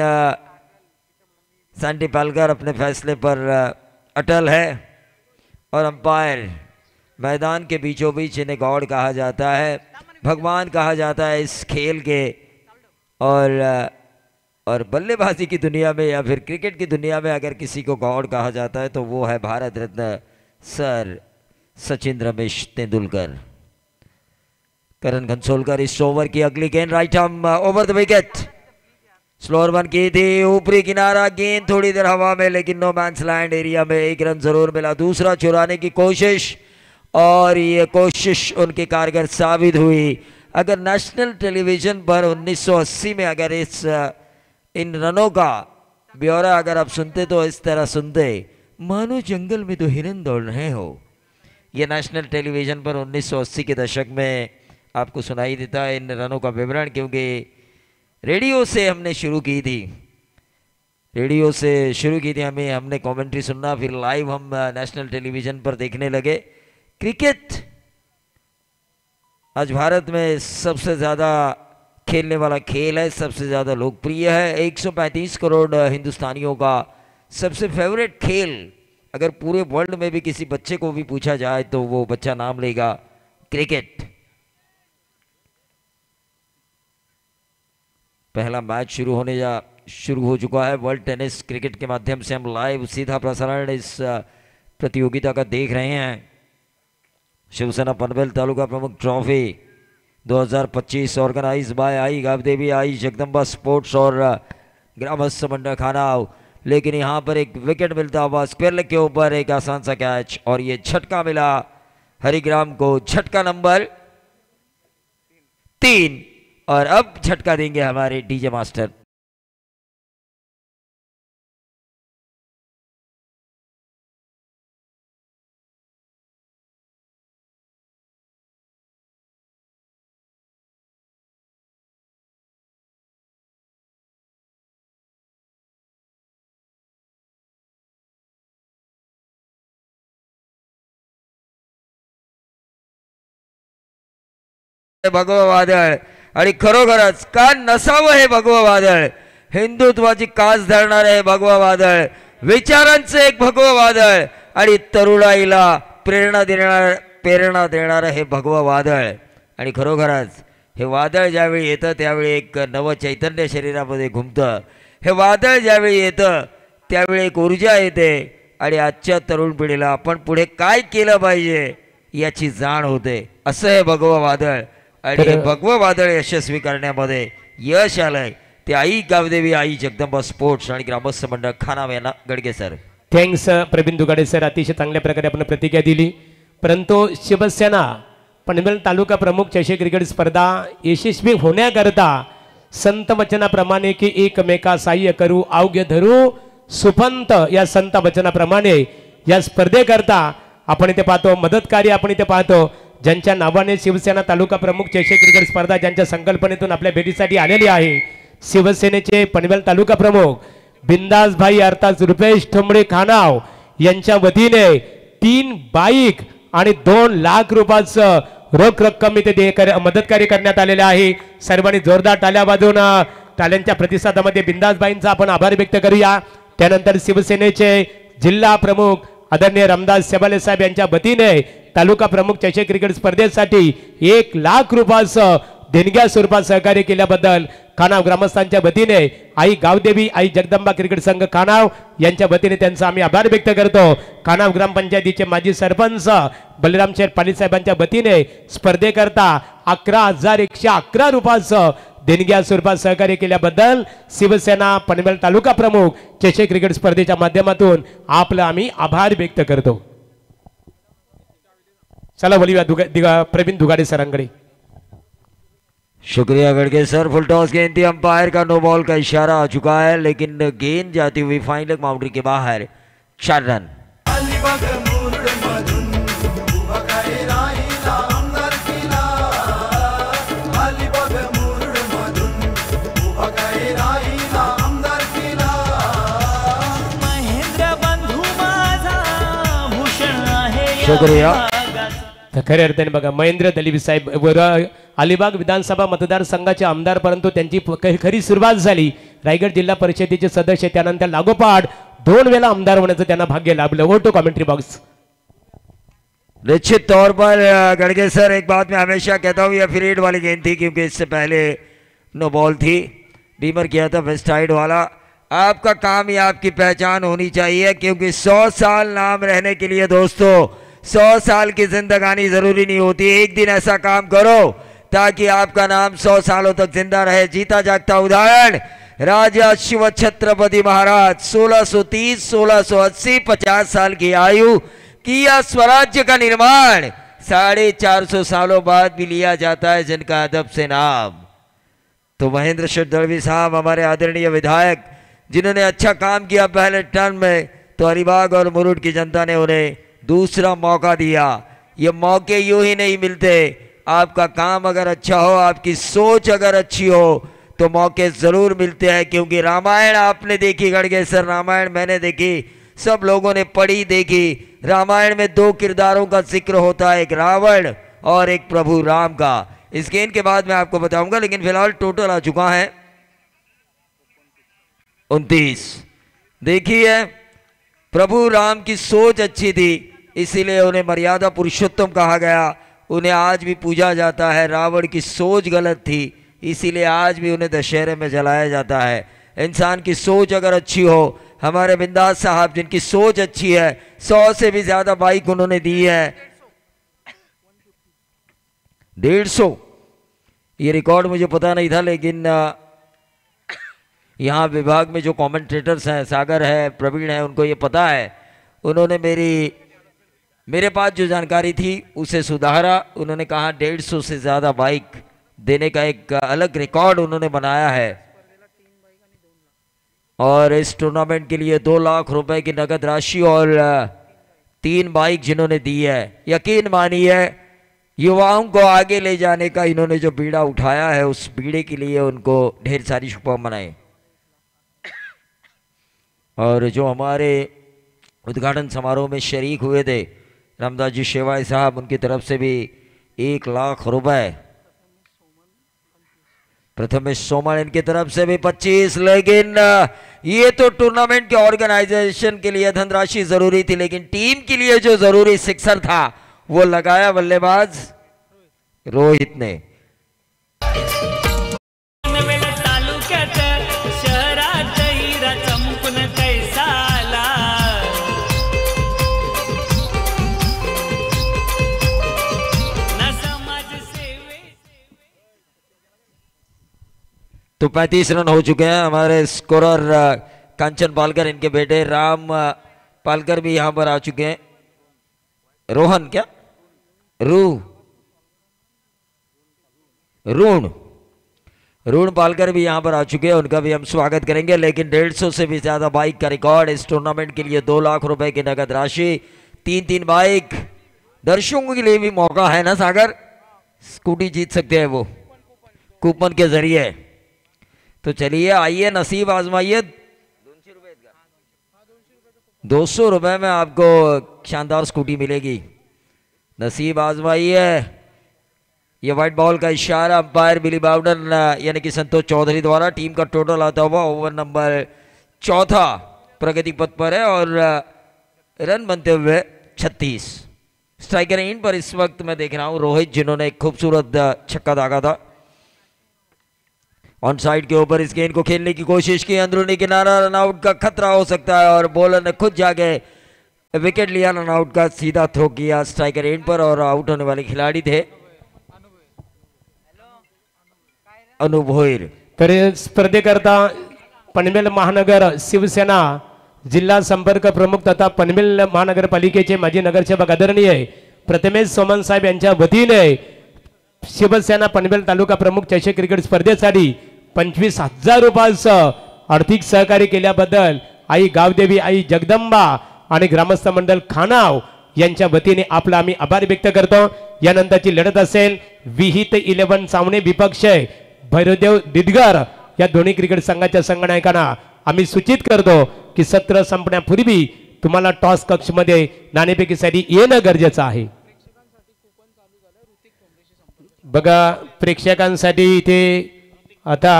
सैंटी पालकर अपने फैसले पर अटल है। और अंपायर मैदान के बीचों बीच, इन्हें गॉड कहा जाता है, भगवान कहा जाता है इस खेल के। और बल्लेबाजी की दुनिया में या फिर क्रिकेट की दुनिया में अगर किसी को गॉड कहा जाता है तो वो है भारत रत्न सर सचिन रमेश तेंदुलकर। करण कंसोलकर इस ओवर की अगली गेंद right arm over the wicket, slower one की थी, ऊपरी किनारा, गेंद थोड़ी देर हवा में लेकिन नो मैंस लैंड एरिया में 1 रन जरूर मिला। दूसरा चुराने की कोशिश और ये कोशिश उनकी कारगर साबित हुई। अगर नेशनल टेलीविजन पर 1980 में अगर इन रनों का ब्यौरा अगर आप सुनते तो इस तरह सुनते, मानो जंगल में तो हिरन दौड़ रहे हो। ये नेशनल टेलीविजन पर 1980 के दशक में आपको सुनाई देता है इन रनों का विवरण, क्योंकि रेडियो से हमने शुरू की थी, हमने कमेंट्री सुनना, फिर लाइव हम नेशनल टेलीविजन पर देखने लगे। क्रिकेट आज भारत में सबसे ज़्यादा खेलने वाला खेल है, सबसे ज़्यादा लोकप्रिय है। 135 करोड़ हिंदुस्तानियों का सबसे फेवरेट खेल, अगर पूरे वर्ल्ड में भी किसी बच्चे को भी पूछा जाए तो वो बच्चा नाम लेगा क्रिकेट। पहला मैच शुरू हो चुका है। वर्ल्ड टेनिस क्रिकेट के माध्यम से हम लाइव सीधा प्रसारण इस प्रतियोगिता का देख रहे हैं। शिवसेना पनवेल तालुका प्रमुख trophy 2025 organise by I Gavdevi I Jagdamba sports और ग्रामस्थ मंडल खानाव। लेकिन यहाँ पर एक विकेट मिलता हुआ स्क्वायर लेग के ऊपर एक आसान सा कैच और ये झटका मिला हरिग्राम को, झटका नंबर 3। और अब झटका देंगे हमारे डीजे मास्टर। भगवा वादळ आणि खरोखरच का नसावं हे भगवा वादळ, हिंदुत्वाची कास धरणारं हे भगवा वादळ, विचारांचं एक भगवा वादळ आणि तरुणाईला प्रेरणा देणारं हे भगवा वादळ. आणि खरोखरच हे वादळ ज्यावेळी येतं त्यावेळी एक नवं चैतन्य शरीरामध्ये घुमतं. हे वादळ ज्यावेळी येतं त्यावेळी एक ऊर्जा येते आणि आजच्या तरुण पिढीला आपण पुढे काय केलं पाहिजे याची जाण होते. असं हे भगवं वादळ. आणि हे भगवं वादळ यशस्वी करण्यामध्ये यश आलंय ते आई गावदेवी आई जगदंबा स्पोर्ट्स आणि ग्रामस्थ मंडळ खानाव यांना Gadge sir. Thanks Pravin Dugade sir, अतिशय चांगल्या प्रकारे आपण प्रतिक्रिया दिली. परंतु शिवसेना पनवेल तालुका प्रमुख चषक क्रिकेट स्पर्धा यशस्वी होण्याकरता संत वचनाप्रमाणे की एकमेका सहाय्य करू अवघ्य धरू सुपंत या संत वचनाप्रमाणे या स्पर्धेकरता आपण इथे पाहतो मदतकार्य आपण इथे पाहतो ज्यांच्या नावाने शिवसेना तालुका प्रमुख चषक क्रिकेट स्पर्धा ज्यांच्या संकल्पनेतून आपल्या भेटीसाठी आलेली आहे. शिवसेनेचे पनवेल तालुका प्रमुख बिंदास भाई अर्थात रुपेश ठोंबडे खानाव यांच्या वतीने 3 बाईक आणि 2 लाख रुपयाचं रोख रक्कम इथे मदतकार्य करण्यात आलेले आहे. सर्वांनी जोरदार टाळ्या वाजवून टाळ्यांच्या प्रतिसादामध्ये बिंदासबाईंचा आपण आभार व्यक्त करूया. त्यानंतर शिवसेनेचे जिल्हा प्रमुख आदरणीय रामदास सेबाले साहेब यांच्या वतीने तालुका प्रमुख चषक क्रिकेट स्पर्धेसाठी 1 लाख रुपयाचं देणग्या स्वरूपात सहकार्य केल्याबद्दल खानाव ग्रामस्थांच्या वतीने आई गावदेवी आई जगदंबा क्रिकेट संघ खानाव यांच्या वतीने त्यांचा आम्ही आभार व्यक्त करतो. खानाव ग्रामपंचायतीचे माजी सरपंच बलराम शेठ पाटील साहेबांच्या वतीने स्पर्धेकरता 11,111 रुपयाचं देणग्या स्वरूपात सहकार्य केल्याबद्दल शिवसेना पनवेल तालुका प्रमुख चषक क्रिकेट स्पर्धेच्या माध्यमातून आपला आम्ही आभार व्यक्त करतो. चला बोलूया प्रवीण दुगाडे सरांकडे. शुक्रिया गड़गे सर. फुल टॉस गेंद थी, अंपायर का नो बॉल का इशारा आ चुका है लेकिन गेंद जाती हुई फाइनल बाउंड्री के बाहर 4 रन. शुक्रिया. खऱ्या अर्थाने बघा महेंद्र दलिबी साहेब अलिबाग विधानसभा मतदारसंघाचे आमदार, परंतु त्यांची खरी सुरुवात झाली रायगड जिल्हा परिषदेचे सदस्य, त्यानंतर लागोपाठ 2 वेळा आमदार होण्याचं त्यांना भाग्य लाभलं. ओटो कमेंट्री बॉक्स. निश्चित तौर पर गड़गे सर एक बात मैं हमेशा कहता हूँ, यह फ्रीड वाली गेंद थी क्योंकि इससे पहले नो बॉल थी, बीमर किया था वेस्टाइड वाला. आपका काम ही आपकी पहचान होनी चाहिए क्योंकि 100 साल नाम रहने के लिए दोस्तों 100 साल की जिंदगानी जरूरी नहीं होती. एक दिन ऐसा काम करो ताकि आपका नाम 100 सालों तक जिंदा रहे. जीता जागता उदाहरण राजा शिव छत्रपति महाराज 1630 1680 50 साल की आयु किया स्वराज्य का निर्माण. 450 सालों बाद भी लिया जाता है जिनका अदब से नाम. तो महेंद्र शेठ दलवी साहब हमारे आदरणीय विधायक जिन्होंने अच्छा काम किया पहले टर्म में, तो अलीबाग और मुरुड की जनता ने उन्हें दूसरा मौका दिया. ये मौके यूं ही नहीं मिलते. आपका काम अगर अच्छा हो, आपकी सोच अगर अच्छी हो तो मौके जरूर मिलते हैं. क्योंकि रामायण आपने देखी गड़गे सर, रामायण मैंने देखी, सब लोगों ने पढ़ी देखी. रामायण में 2 किरदारों का जिक्र होता है, एक रावण और एक प्रभु राम का. इस गेंद के बाद मैं आपको बताऊंगा, लेकिन फिलहाल टोटल आ चुका है 29. देखिए प्रभु राम की सोच अच्छी थी इसीलिए उन्हें मर्यादा पुरुषोत्तम कहा गया. उन्हें आज भी पूजा जाता है. रावण की सोच गलत थी इसीलिए आज भी उन्हें दशहरे में जलाया जाता है. इंसान की सोच अगर अच्छी हो, हमारे बिंदास साहब जिनकी सोच अच्छी है, 100 से भी ज्यादा बाइक उन्होंने दी है. 150 ये रिकॉर्ड मुझे पता नहीं था, लेकिन यहाँ विभाग में जो कमेंटेटर्स हैं, सागर है, प्रवीण है, उनको ये पता है. उन्होंने मेरे पास जो जानकारी थी उसे सुधारा. उन्होंने कहा 150 से ज़्यादा बाइक देने का एक अलग रिकॉर्ड उन्होंने बनाया है. और इस टूर्नामेंट के लिए 2 लाख रुपए की नगद राशि और 3 बाइक जिन्होंने दी है. यकीन मानिए युवाओं को आगे ले जाने का इन्होंने जो बीड़ा उठाया है, उस बीड़े के लिए उनको ढेर सारी शुभकामनाएं. और जो हमारे उद्घाटन समारोह में शरीक हुए थे रामदास जी शेवाई साहब, उनकी तरफ से भी 1 लाख रुपए प्रथमेश सोमाल इनकी तरफ से भी 25, लेकिन ये तो टूर्नामेंट के ऑर्गेनाइजेशन के लिए धनराशि जरूरी थी, लेकिन टीम के लिए जो जरूरी सिक्सर था वो लगाया बल्लेबाज रोहित ने। तालुक्यात शहरात हिरा चमकून कैसा आला, ना समाज सेवे। तो 35 रन हो चुके हैं। हमारे स्कोरर कांचन पालकर, इनके बेटे राम पालकर भी यहां पर आ चुके हैं। रोहन क्या रून पालकर भी यहां पर आ चुके हैं, उनका भी हम स्वागत करेंगे। लेकिन 150 से भी ज्यादा बाइक का रिकॉर्ड इस टूर्नामेंट के लिए, 2 लाख रुपए की नगद राशि, 3 बाइक। दर्शकों के लिए भी मौका है ना सागर, स्कूटी जीत सकते हैं वो कूपन के जरिए। तो चलिए आइए, नसीब आजमाइए। 200 रुपए में आपको शानदार स्कूटी मिलेगी, नसीब आजमाइए। ये व्हाइट बॉल का इशारा अंपायर बिली बाउडन यानी कि संतोष चौधरी द्वारा। टीम का टोटल आता हुआ ओवर नंबर 4 प्रगति पथ पर है और रन बनते हुए 36। स्ट्राइकर इन पर इस वक्त मैं देख रहा हूं रोहित, जिन्होंने एक खूबसूरत छक्का दागा था। ऑन साइड के ऊपर इस गेंद को खेलने की कोशिश की, अंदरूनी किनारा, रनआउट का खतरा हो सकता है और बॉलर ने खुद जाके विकेट लिया। रनआउट का सीधा थ्रो किया स्ट्राइकर एंड पर और आउट होने वाले खिलाड़ी थे अनुभोईर। तर स्पर्धेकरता पनवेल महानगर शिवसेना जिल्हा संपर्क प्रमुख तथा पनवेल महानगरपालिकेचे माजी नगरसेवक आदरणीय प्रथमेश सोमन साहेब यांच्या वतीने शिवसेना पनवेल तालुका प्रमुख चषक क्रिकेट स्पर्धेसाठी 25,000 रुपयाचं आर्थिक सहकार्य केल्याबद्दल आई गावदेवी, आई जगदंबा आणि ग्रामस्थ मंडळ खानाव यांच्या वतीने आपला आम्ही आभार व्यक्त करतो। यानंतरची लढत असेल विहित 11 सामने विपक्ष भैरवदेव दिदगर या दोन्ही क्रिकेट संघाच्या संघनायकांना आम्ही सूचित करतो की सत्र संपण्यापूर्वी तुम्हाला टॉस कक्षमध्ये नाणेफेकीसाठी येणं गरजेचं आहे। बघा प्रेक्षकांसाठी इथे आता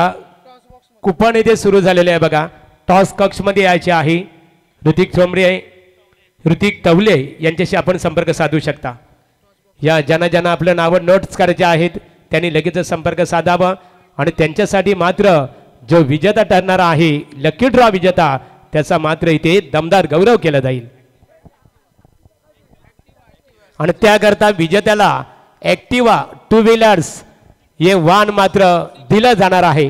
कुपन इथे सुरू झालेले आहे बघा, टॉस कक्षमध्ये यायचे आहे। ऋतिक तवले यांच्याशी आपण संपर्क साधू शकता। या ज्यांना आपलं नाव नोट्स करायचे आहेत त्यांनी लगेच संपर्क साधावा आणि त्यांच्यासाठी मात्र जो विजेता ठरणार आहे, लकी ड्रॉ विजेता, त्याचा मात्र इथे दमदार गौरव केला जाईल आणि त्याकरता विजेत्याला ऍक्टिवा 2 व्हीलर्स हे वाहन मात्र दिलं जाणार आहे।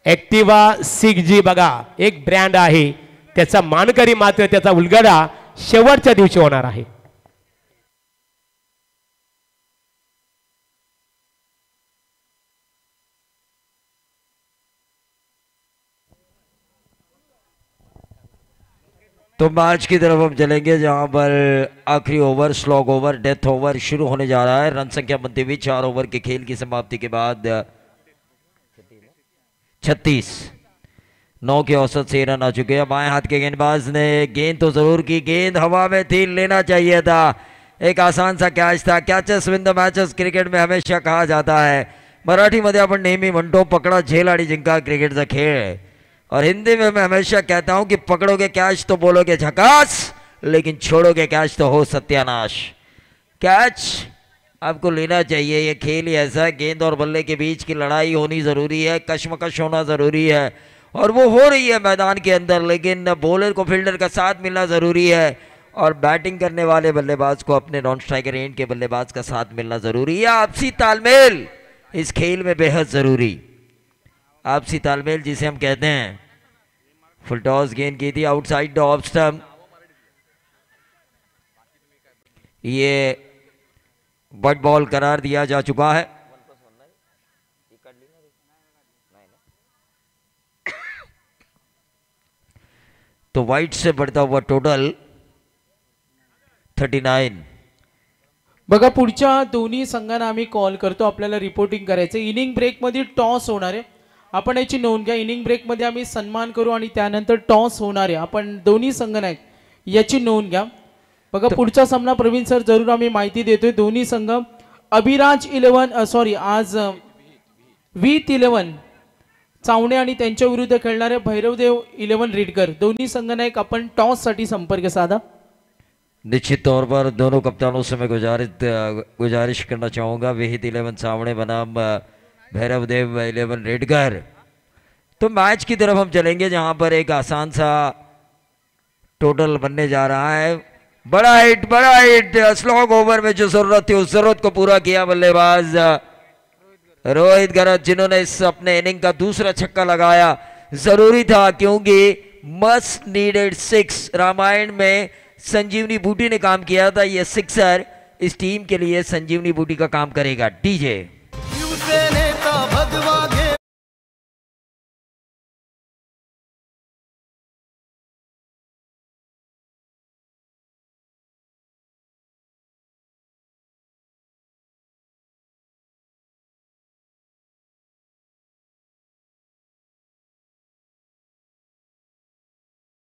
ऍक्टिवा 6G बघा एक ब्रँड आहे, त्याचा मानकरी मात्र त्याचा उलगडा शेवटच्या दिवशी होणार आहे। तो मैच की तरफ हम चलेंगे जहां पर आखिरी over, slog over, death over शुरू होने जा रहा है। रन संख्या बनती हुई 4 ओवर के खेल की समाप्ति के बाद 36 9 के औसत से रन आ चुके हैं। बाएं हाथ के गेंदबाज ने गेंद तो जरूर की, गेंद हवा में थी, लेना चाहिए था, एक आसान सा कैच था। Catches win the matches cricket में हमेशा कहा जाता है। मराठीमध्ये आपण नेहमी म्हणतो पकडा झेल आणि जिंका क्रिकेटचा खेळ, और हिंदी में मैं हमेशा कहता हूं कि पकड़ोगे कैच तो बोलोगे झकास, लेकिन छोड़ोगे कैच तो हो सत्यानाश। कैच आपको लेना चाहिए, ये खेल ही ऐसा है, गेंद और बल्ले के बीच की लड़ाई होनी ज़रूरी है, कशमकश होना ज़रूरी है और वो हो रही है मैदान के अंदर। लेकिन बॉलर को फील्डर का साथ मिलना ज़रूरी है और बैटिंग करने वाले बल्लेबाज को अपने नॉन स्ट्राइकर एंड के बल्लेबाज का साथ मिलना ज़रूरी है। आपसी तालमेल इस खेल में बेहद ज़रूरी, आपसी तालमेल जिसे हम कहते हैं। फुल टॉस गेंद की थी आउटसाइड द ऑफ स्टंप, ये बट बॉल करार दिया जा चुका है। तो वाइट से बढ़ता हुआ टोटल 39। बघा पुढच्या दोन्ही संघांना आम्ही कॉल करतो, आपल्याला रिपोर्टिंग करायचं। इनिंग ब्रेक मध्ये टॉस होणार आहे, आपण याची नोंद घ्या। इनिंग ब्रेक मध्ये आम्ही सन्मान करू आणि त्यानंतर टॉस होणार आहे, आपण दोन्ही संघ नाही याची नोंद घ्या। बघा पुढचा सामना प्रवीण सर जरूर आम्ही माहिती देतोय। दोन्ही संघ अभिराज 11 सॉरी आज V11 चावणे आणि त्यांच्या विरुद्ध खेळणारे भैरवदेव 11 रिडकर दोन्ही संघनायक आपण टॉस साठी संपर्क साधा। निश्चित तौर पर दोनों कप्तानों से मैं गुजारिश करना चाहूँगा, विहित 11 सामने बनाम भैरव देव 11 रेडकर। तो मैच की तरफ हम चलेंगे जहां पर एक आसान सा टोटल बनने जा रहा है। बड़ा हिट स्लॉग ओवर में जो जरूरत थी उस जरूरत को पूरा किया बल्लेबाज रोहित गरज, जिन्होंने इस अपने इनिंग का दूसरा छक्का लगाया। जरूरी था क्योंकि मस्ट नीडेड 6 रामायण में संजीवनी बूटी ने काम किया था। यह सिक्सर इस टीम के लिए संजीवनी बूटी का काम करेगा। डीजे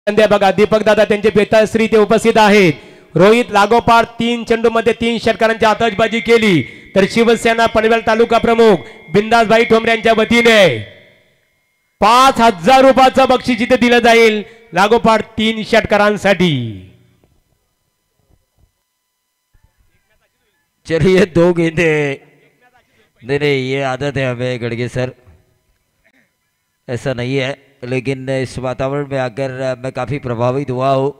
बघा दीपक दादा त्यांचे बेताश्री ते उपस्थित आहेत। रोहित लागोपाठ 3 चेंडूमध्ये 3 षटकारांची आतषबाजी केली तर शिवसेना पनवेल तालुका प्रमुख बिंदासभाई ठोंबरे यांच्या वतीने 5000 रुपयाचं बक्षीस इथे दिलं जाईल लागोपाठ 3 षटकारांसाठी। चलिए 2 गेंदे नहीं, ये आदत है हमें गड़गे सर, ऐसा नहीं है, लेकिन इस वातावरण में आकर मैं काफ़ी प्रभावित हुआ हूँ।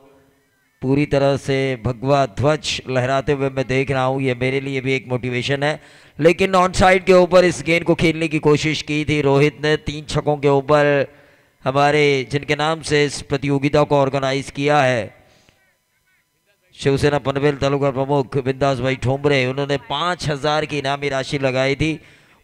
पूरी तरह से भगवा ध्वज लहराते हुए मैं देख रहा हूँ, ये मेरे लिए भी एक मोटिवेशन है। लेकिन ऑन साइड के ऊपर इस गेंद को खेलने की कोशिश की थी रोहित ने। 3 छक्कों के ऊपर हमारे जिनके नाम से इस प्रतियोगिता को ऑर्गेनाइज किया है शिवसेना पनवेल तालुका प्रमुख बिंदास भाई ठोंबरे, उन्होंने 5000 की इनामी राशि लगाई थी।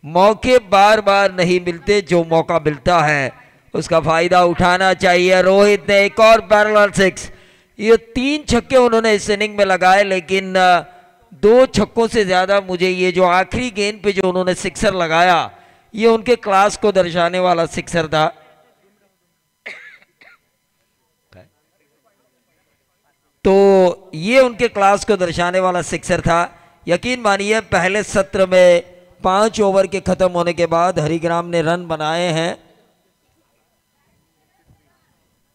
मौके बार बार नहीं मिलते, जो मौका मिलता है उसका फायदा उठाना चाहिए। रोहित ने एक और पैरेलल 6, ये 3 छक्के उन्होंने इस इनिंग में लगाए, लेकिन 2 छक्कों से ज्यादा मुझे ये जो आखिरी गेंद पे जो उन्होंने सिक्सर लगाया, ये उनके क्लास को दर्शाने वाला सिक्सर था। तो ये उनके क्लास को दर्शाने वाला सिक्सर था। यकीन मानिए पहले सत्र में 5 ओवर के खत्म होने के बाद हरिग्राम ने रन बनाए हैं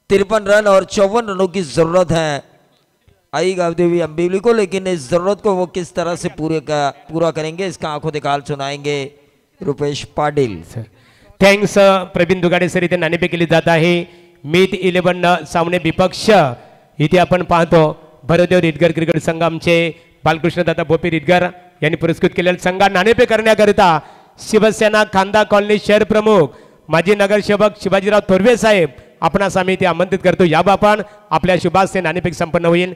53 रन और 54 रनों की जरूरत है आई गावदेवी अंबिवली को, लेकिन इस जरूरत को वो किस तरह से पूरा करेंगे इसका आंखों दिखाल सुनाएंगे रुपेश पाटिल। थँक्स प्रवीण दुगाडे सर, इथे नाणेफेक केली जात आहे। मीत 11 सामने विपक्ष इथे आपण पाहतो भरदेव रिडगर क्रिकेट संघ आमचे बालकृष्ण दादा भोपी रिडगर यांनी पुरस्कृत केलेल्या संघात नाणेफेक करण्याकरिता शिवसेना खांदा कॉलनी शहर प्रमुख माजी नगरसेवक शिवाजीराव थोरवे साहेब आपणास आम्ही ते आमंत्रित करतो। या बापान आपल्या शुभास्ते नाणेफेक संपन्न होईल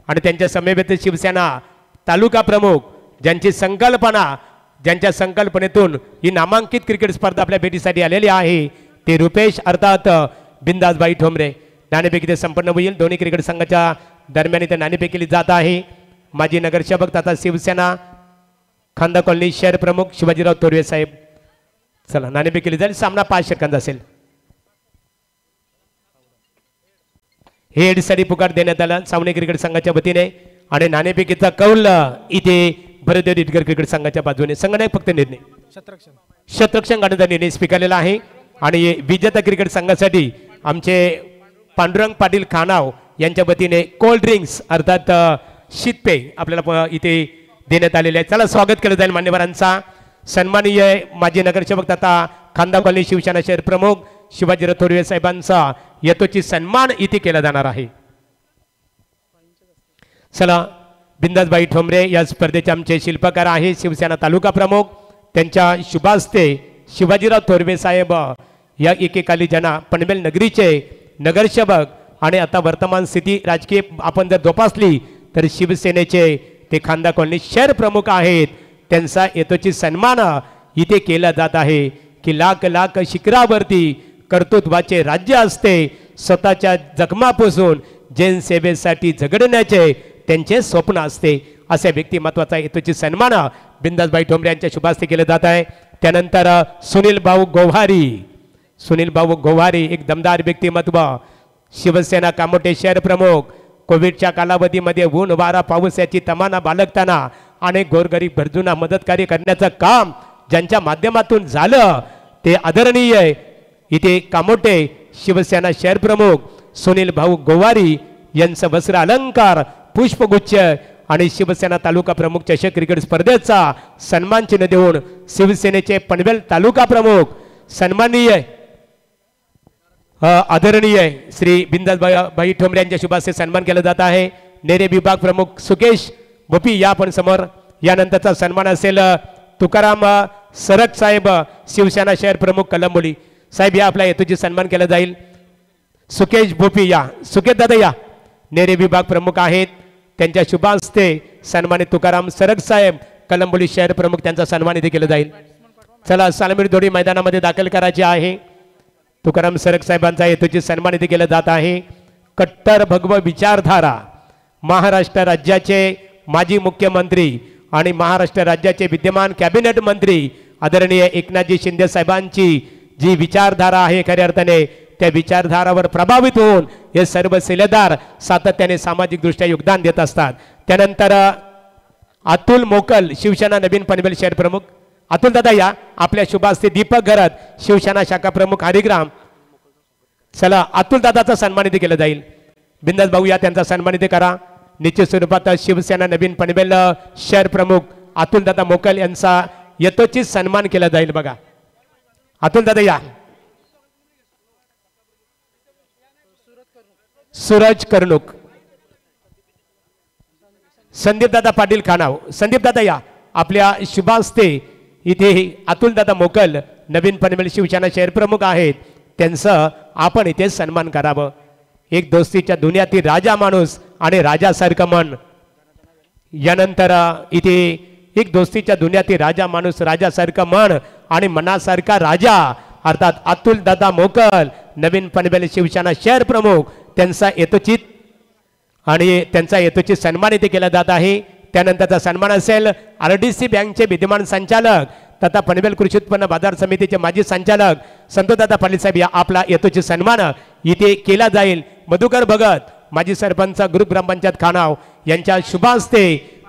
आणि त्यांच्या समवेत शिवसेना तालुका प्रमुख ज्यांच्या संकल्पनेतून ही नामांकित क्रिकेट स्पर्धा आपल्या भेटीसाठी आलेली आहे ते रुपेश अर्थात बिंदासभाई ठोंबरे। नाणेफेक इथे संपन्न होईल। दोन्ही क्रिकेट संघाच्या दरम्यान इथे नाणेफेक केली जात आहे। माजी नगरसेवक तथा शिवसेना खांदा कॉलनी शहर प्रमुख शिवाजीराव थोरवे साहेब, चला नाणेफेक केली जाईल। सामना 5 षटकांचा असेल। हेडसाठी पुकार देण्यात आला सावणे क्रिकेट संघाच्या वतीने आणि नाणेफेकीचा कौल इथे भरदेव रिडगर क्रिकेट संघाच्या बाजूने। संघनायक फक्त निर्णय शतरक्षण गाण्याचा निर्णय स्वीकारलेला आहे आणि विजेता क्रिकेट संघासाठी आमचे पांडुरंग पाटील खानाव यांच्या वतीने कोल्ड ड्रिंक्स अर्थात शीतपेय आपल्याला इथे देण्यात आलेले आहे। चला स्वागत केलं जाईल मान्यवरांचा। सन्माननीय माजी नगरसेवक तथा खांदा कॉलनी शिवसेना शहर प्रमुख शिवाजीराव थोरवे साहेबांचा यथोचित सन्मान इथे केला जाणार आहे। चला बिंदासभाई ठोंबरे या स्पर्धेचे आमचे शिल्पकार आहे शिवसेना तालुका प्रमुख, त्यांच्या शुभास्ते शिवाजीराव थोरवे साहेब या एकेकाली जना पनवेल नगरीचे नगरसेवक आणि आता वर्तमान स्थिती राजकीय आपण जर जोपासली तर शिवसेनेचे ते खांदा कॉलनी शहर प्रमुख आहेत। त्यांचा यथोचित सन्मान इथे केला जात आहे की लाख लाख शिखरावरती कर्तृत्वाचे राज्य असते, स्वतःच्या जखमापासून जनसेवेसाठी झगडण्याचे त्यांचे स्वप्न असते। अशा व्यक्तिमत्वाचा यथोचित सन्मान बिंदासभाई ठोंबरे यांच्या शुभास्ते केले जात आहे। त्यानंतर सुनील भाऊ गोवारी एक दमदार व्यक्तिमत्व, शिवसेना कामोटे शहर प्रमुख। कोविडच्या कालावधीमध्ये ऊन वारा पाऊस याची तमाना बाळगताना अनेक गोरगरीब गरजूंना मदतकार्य करण्याचं काम ज्यांच्या माध्यमातून झालं ते आदरणीय इथे कामोटे शिवसेना शहर प्रमुख सुनील भाऊ गोवारी यांचं वस्त्र अलंकार पुष्पगुच्छ आणि शिवसेना तालुका प्रमुख चषक क्रिकेट स्पर्धेचा सन्मान चिन्ह देऊन शिवसेनेचे पनवेल तालुका प्रमुख सन्माननीय आदरणीय श्री बिंदासभाई ठोंबरे यांच्या शुभ हस्ते सन्मान केला जात आहे. नेरे विभाग प्रमुख सुकेश भोपी या पण समोर. यानंतरचा सन्मान असेल तुकाराम सरक साहेब शिवसेना शहर प्रमुख कलंबोली साहेब या आपल्या हेतूची सन्मान केला जाईल. सुकेश भोपी या सुकेश दादा या नेरे विभाग प्रमुख आहेत त्यांच्या शुभ हस्ते सन्मानित तुकाराम सरक साहेब कलंबोली शहर प्रमुख त्यांचा सन्मान इथे केला जाईल. चला सालमीर दोडी मैदानामध्ये दाखल करायची आहे. तुकाराम सरक साहेबांचा हेतूची सन्मान इथे केला जात आहे. कट्टर भगव विचारधारा महाराष्ट्र राज्याचे माजी मुख्यमंत्री आणि महाराष्ट्र राज्याचे विद्यमान कॅबिनेट मंत्री आदरणीय एकनाथजी शिंदे साहेबांची जी विचारधारा आहे खऱ्या अर्थाने त्या विचारधारावर प्रभावित होऊन हे सर्व शिलेदार सातत्याने सामाजिक दृष्ट्या योगदान देत असतात. त्यानंतर अतुल मोकल शिवसेना नवीन पनवेल शहर प्रमुख अतुल दादा या आपल्या शुभ हस्ते दीपक घरात शिवसेना शाखा प्रमुख हरिग्राम. चला अतुल दादाचा सन्मान इथे केला जाईल. बिंदास भाऊ या त्यांचा सन्मान इथे करा. निश्चित स्वरूपात शिवसेना नवीन पनवेल शहर प्रमुख अतुल दादा मोकल यांचा यथोचित सन्मान केला जाईल. बघा अतुल दादा या. सूरज कर्णुक संदीप दादा पाटील खानाव संदीप दादा या आपल्या शुभ हस्ते इथे अतुल दादा मोकल नवीन पनवेल शिवसेना शहर प्रमुख आहेत त्यांचं आपण इथे सन्मान करावं. एक दोस्तीच्या दुनियातील राजा माणूस आणि राजासारखं मन. यानंतर इथे एक दोस्तीच्या दुनियातील राजा माणूस राजासारखं मन आणि मनासारखा राजा अर्थात अतुल दादा मोकल नवीन पनवेल शिवसेना शहर प्रमुख त्यांचा यथोचित आणि त्यांचा यथोचित सन्मान इथे केला जात आहे. त्यानंतरचा सन्मान असेल RDC बँकचे विद्यमान संचालक तथा पनवेल कृषी उत्पन्न बाजार समितीचे माजी संचालक संतोषदादा पाटील साहेब या आपला यथोचित सन्मान इथे केला जाईल. मधुकर भगत माजी सरपंच ग्रुप ग्रामपंचायत खानाव यांच्या शुभ हस्ते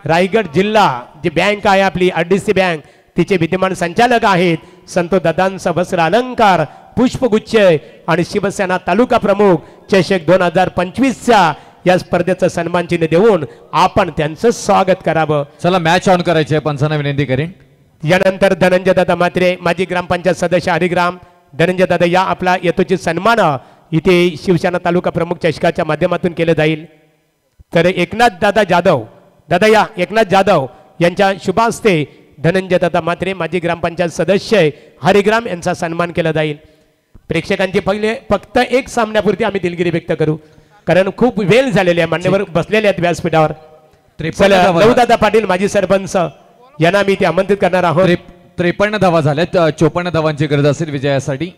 रायगड जिल्हा जी बँक आहे आपली RDC बँक तिचे विद्यमान संचालक आहेत संतोषदादांचा वस्त्र अलंकार पुष्पगुच्छ आणि शिवसेना तालुका प्रमुख चषक 2025च्या या स्पर्धेचं सन्मान चिन्ह देऊन आपण त्यांचं स्वागत करावं. चला मॅच ऑन करायची आहे पंचांना विनंती करेन. यानंतर धनंजय दादा मात्रे माजी ग्रामपंचायत सदस्य हरिग्राम धनंजय दादा या आपला यथोचित सन्मान इथे शिवसेना तालुका प्रमुख चषकाच्या माध्यमातून केलं जाईल. तर एकनाथ दादा जाधव दादा या एकनाथ जाधव यांच्या शुभ हस्ते धनंजय दादा मात्रे माजी ग्रामपंचायत सदस्य हरिग्राम यांचा सन्मान केला जाईल. प्रेक्षकांची पहिले फक्त एक सामन्यापुरती आम्ही दिलगिरी व्यक्त करू कारण खूप वेळ झालेले आहे. मान्यवर बसलेले आहेत व्यासपीठावर. दादा पाटील माजी सरपंच यांना मी ते आमंत्रित करणार आहोत. 53 धावा झाल्यात. 54 धावांची गरज असेल विजयासाठी.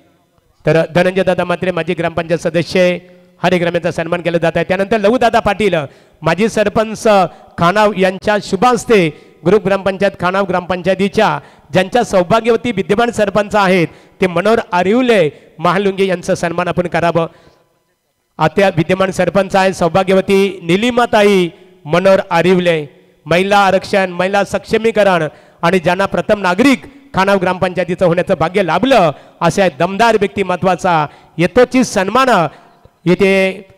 तर धनंजय दादा मात्रे माजी ग्रामपंचायत सदस्य हरिग्राम यांचा सन्मान केला जात आहे. त्यानंतर दादा पाटील माजी सरपंच खानाव यांच्या शुभ हस्ते ग्रुप ग्रामपंचायत खानाव ग्रामपंचायतीच्या ज्यांच्या सौभाग्यवती विद्यमान सरपंच आहेत ते मनोहर आरिवले महालुंगे यांचा सन्मान आपण करावं. आता विद्यमान सरपंच आहे सौभाग्यवती निलिमाताई मनोहर आरिवले. महिला आरक्षण महिला सक्षमीकरण आणि ज्यांना प्रथम नागरिक खानाव ग्रामपंचायतीचं होण्याचं भाग्य लाभलं अशा दमदार व्यक्तिमत्वाचा यथोचित सन्मान इथे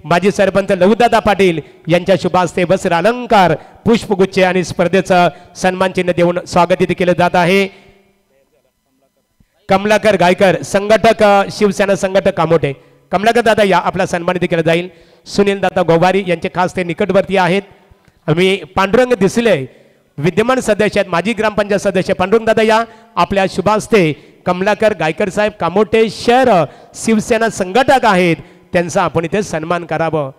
माजी सरपंच लहुदादा पाटील यांच्या शुभ हस्ते वस्त्र अलंकार पुष्पगुच्छ आणि स्पर्धेचं सन्मान चिन्ह देऊन स्वागत इथे केलं जात आहे. कमलाकर गायकर संघटक शिवसेना संघटक कामोटे कमलाकर दादा या आपला सन्मान इथे केला जाईल. सुनील दादा गोवारी यांचे खास ते निकटवर्ती आहेत. आम्ही पांडुरंग दिसले विद्यमान सदस्य आहेत माजी ग्रामपंचायत सदस्य पांडुरंग दादा या आपल्या शुभ हस्ते कमलाकर गायकर साहेब कामोटे शहर शिवसेना संघटक आहेत त्यांचा आपण इथे सन्मान करावं.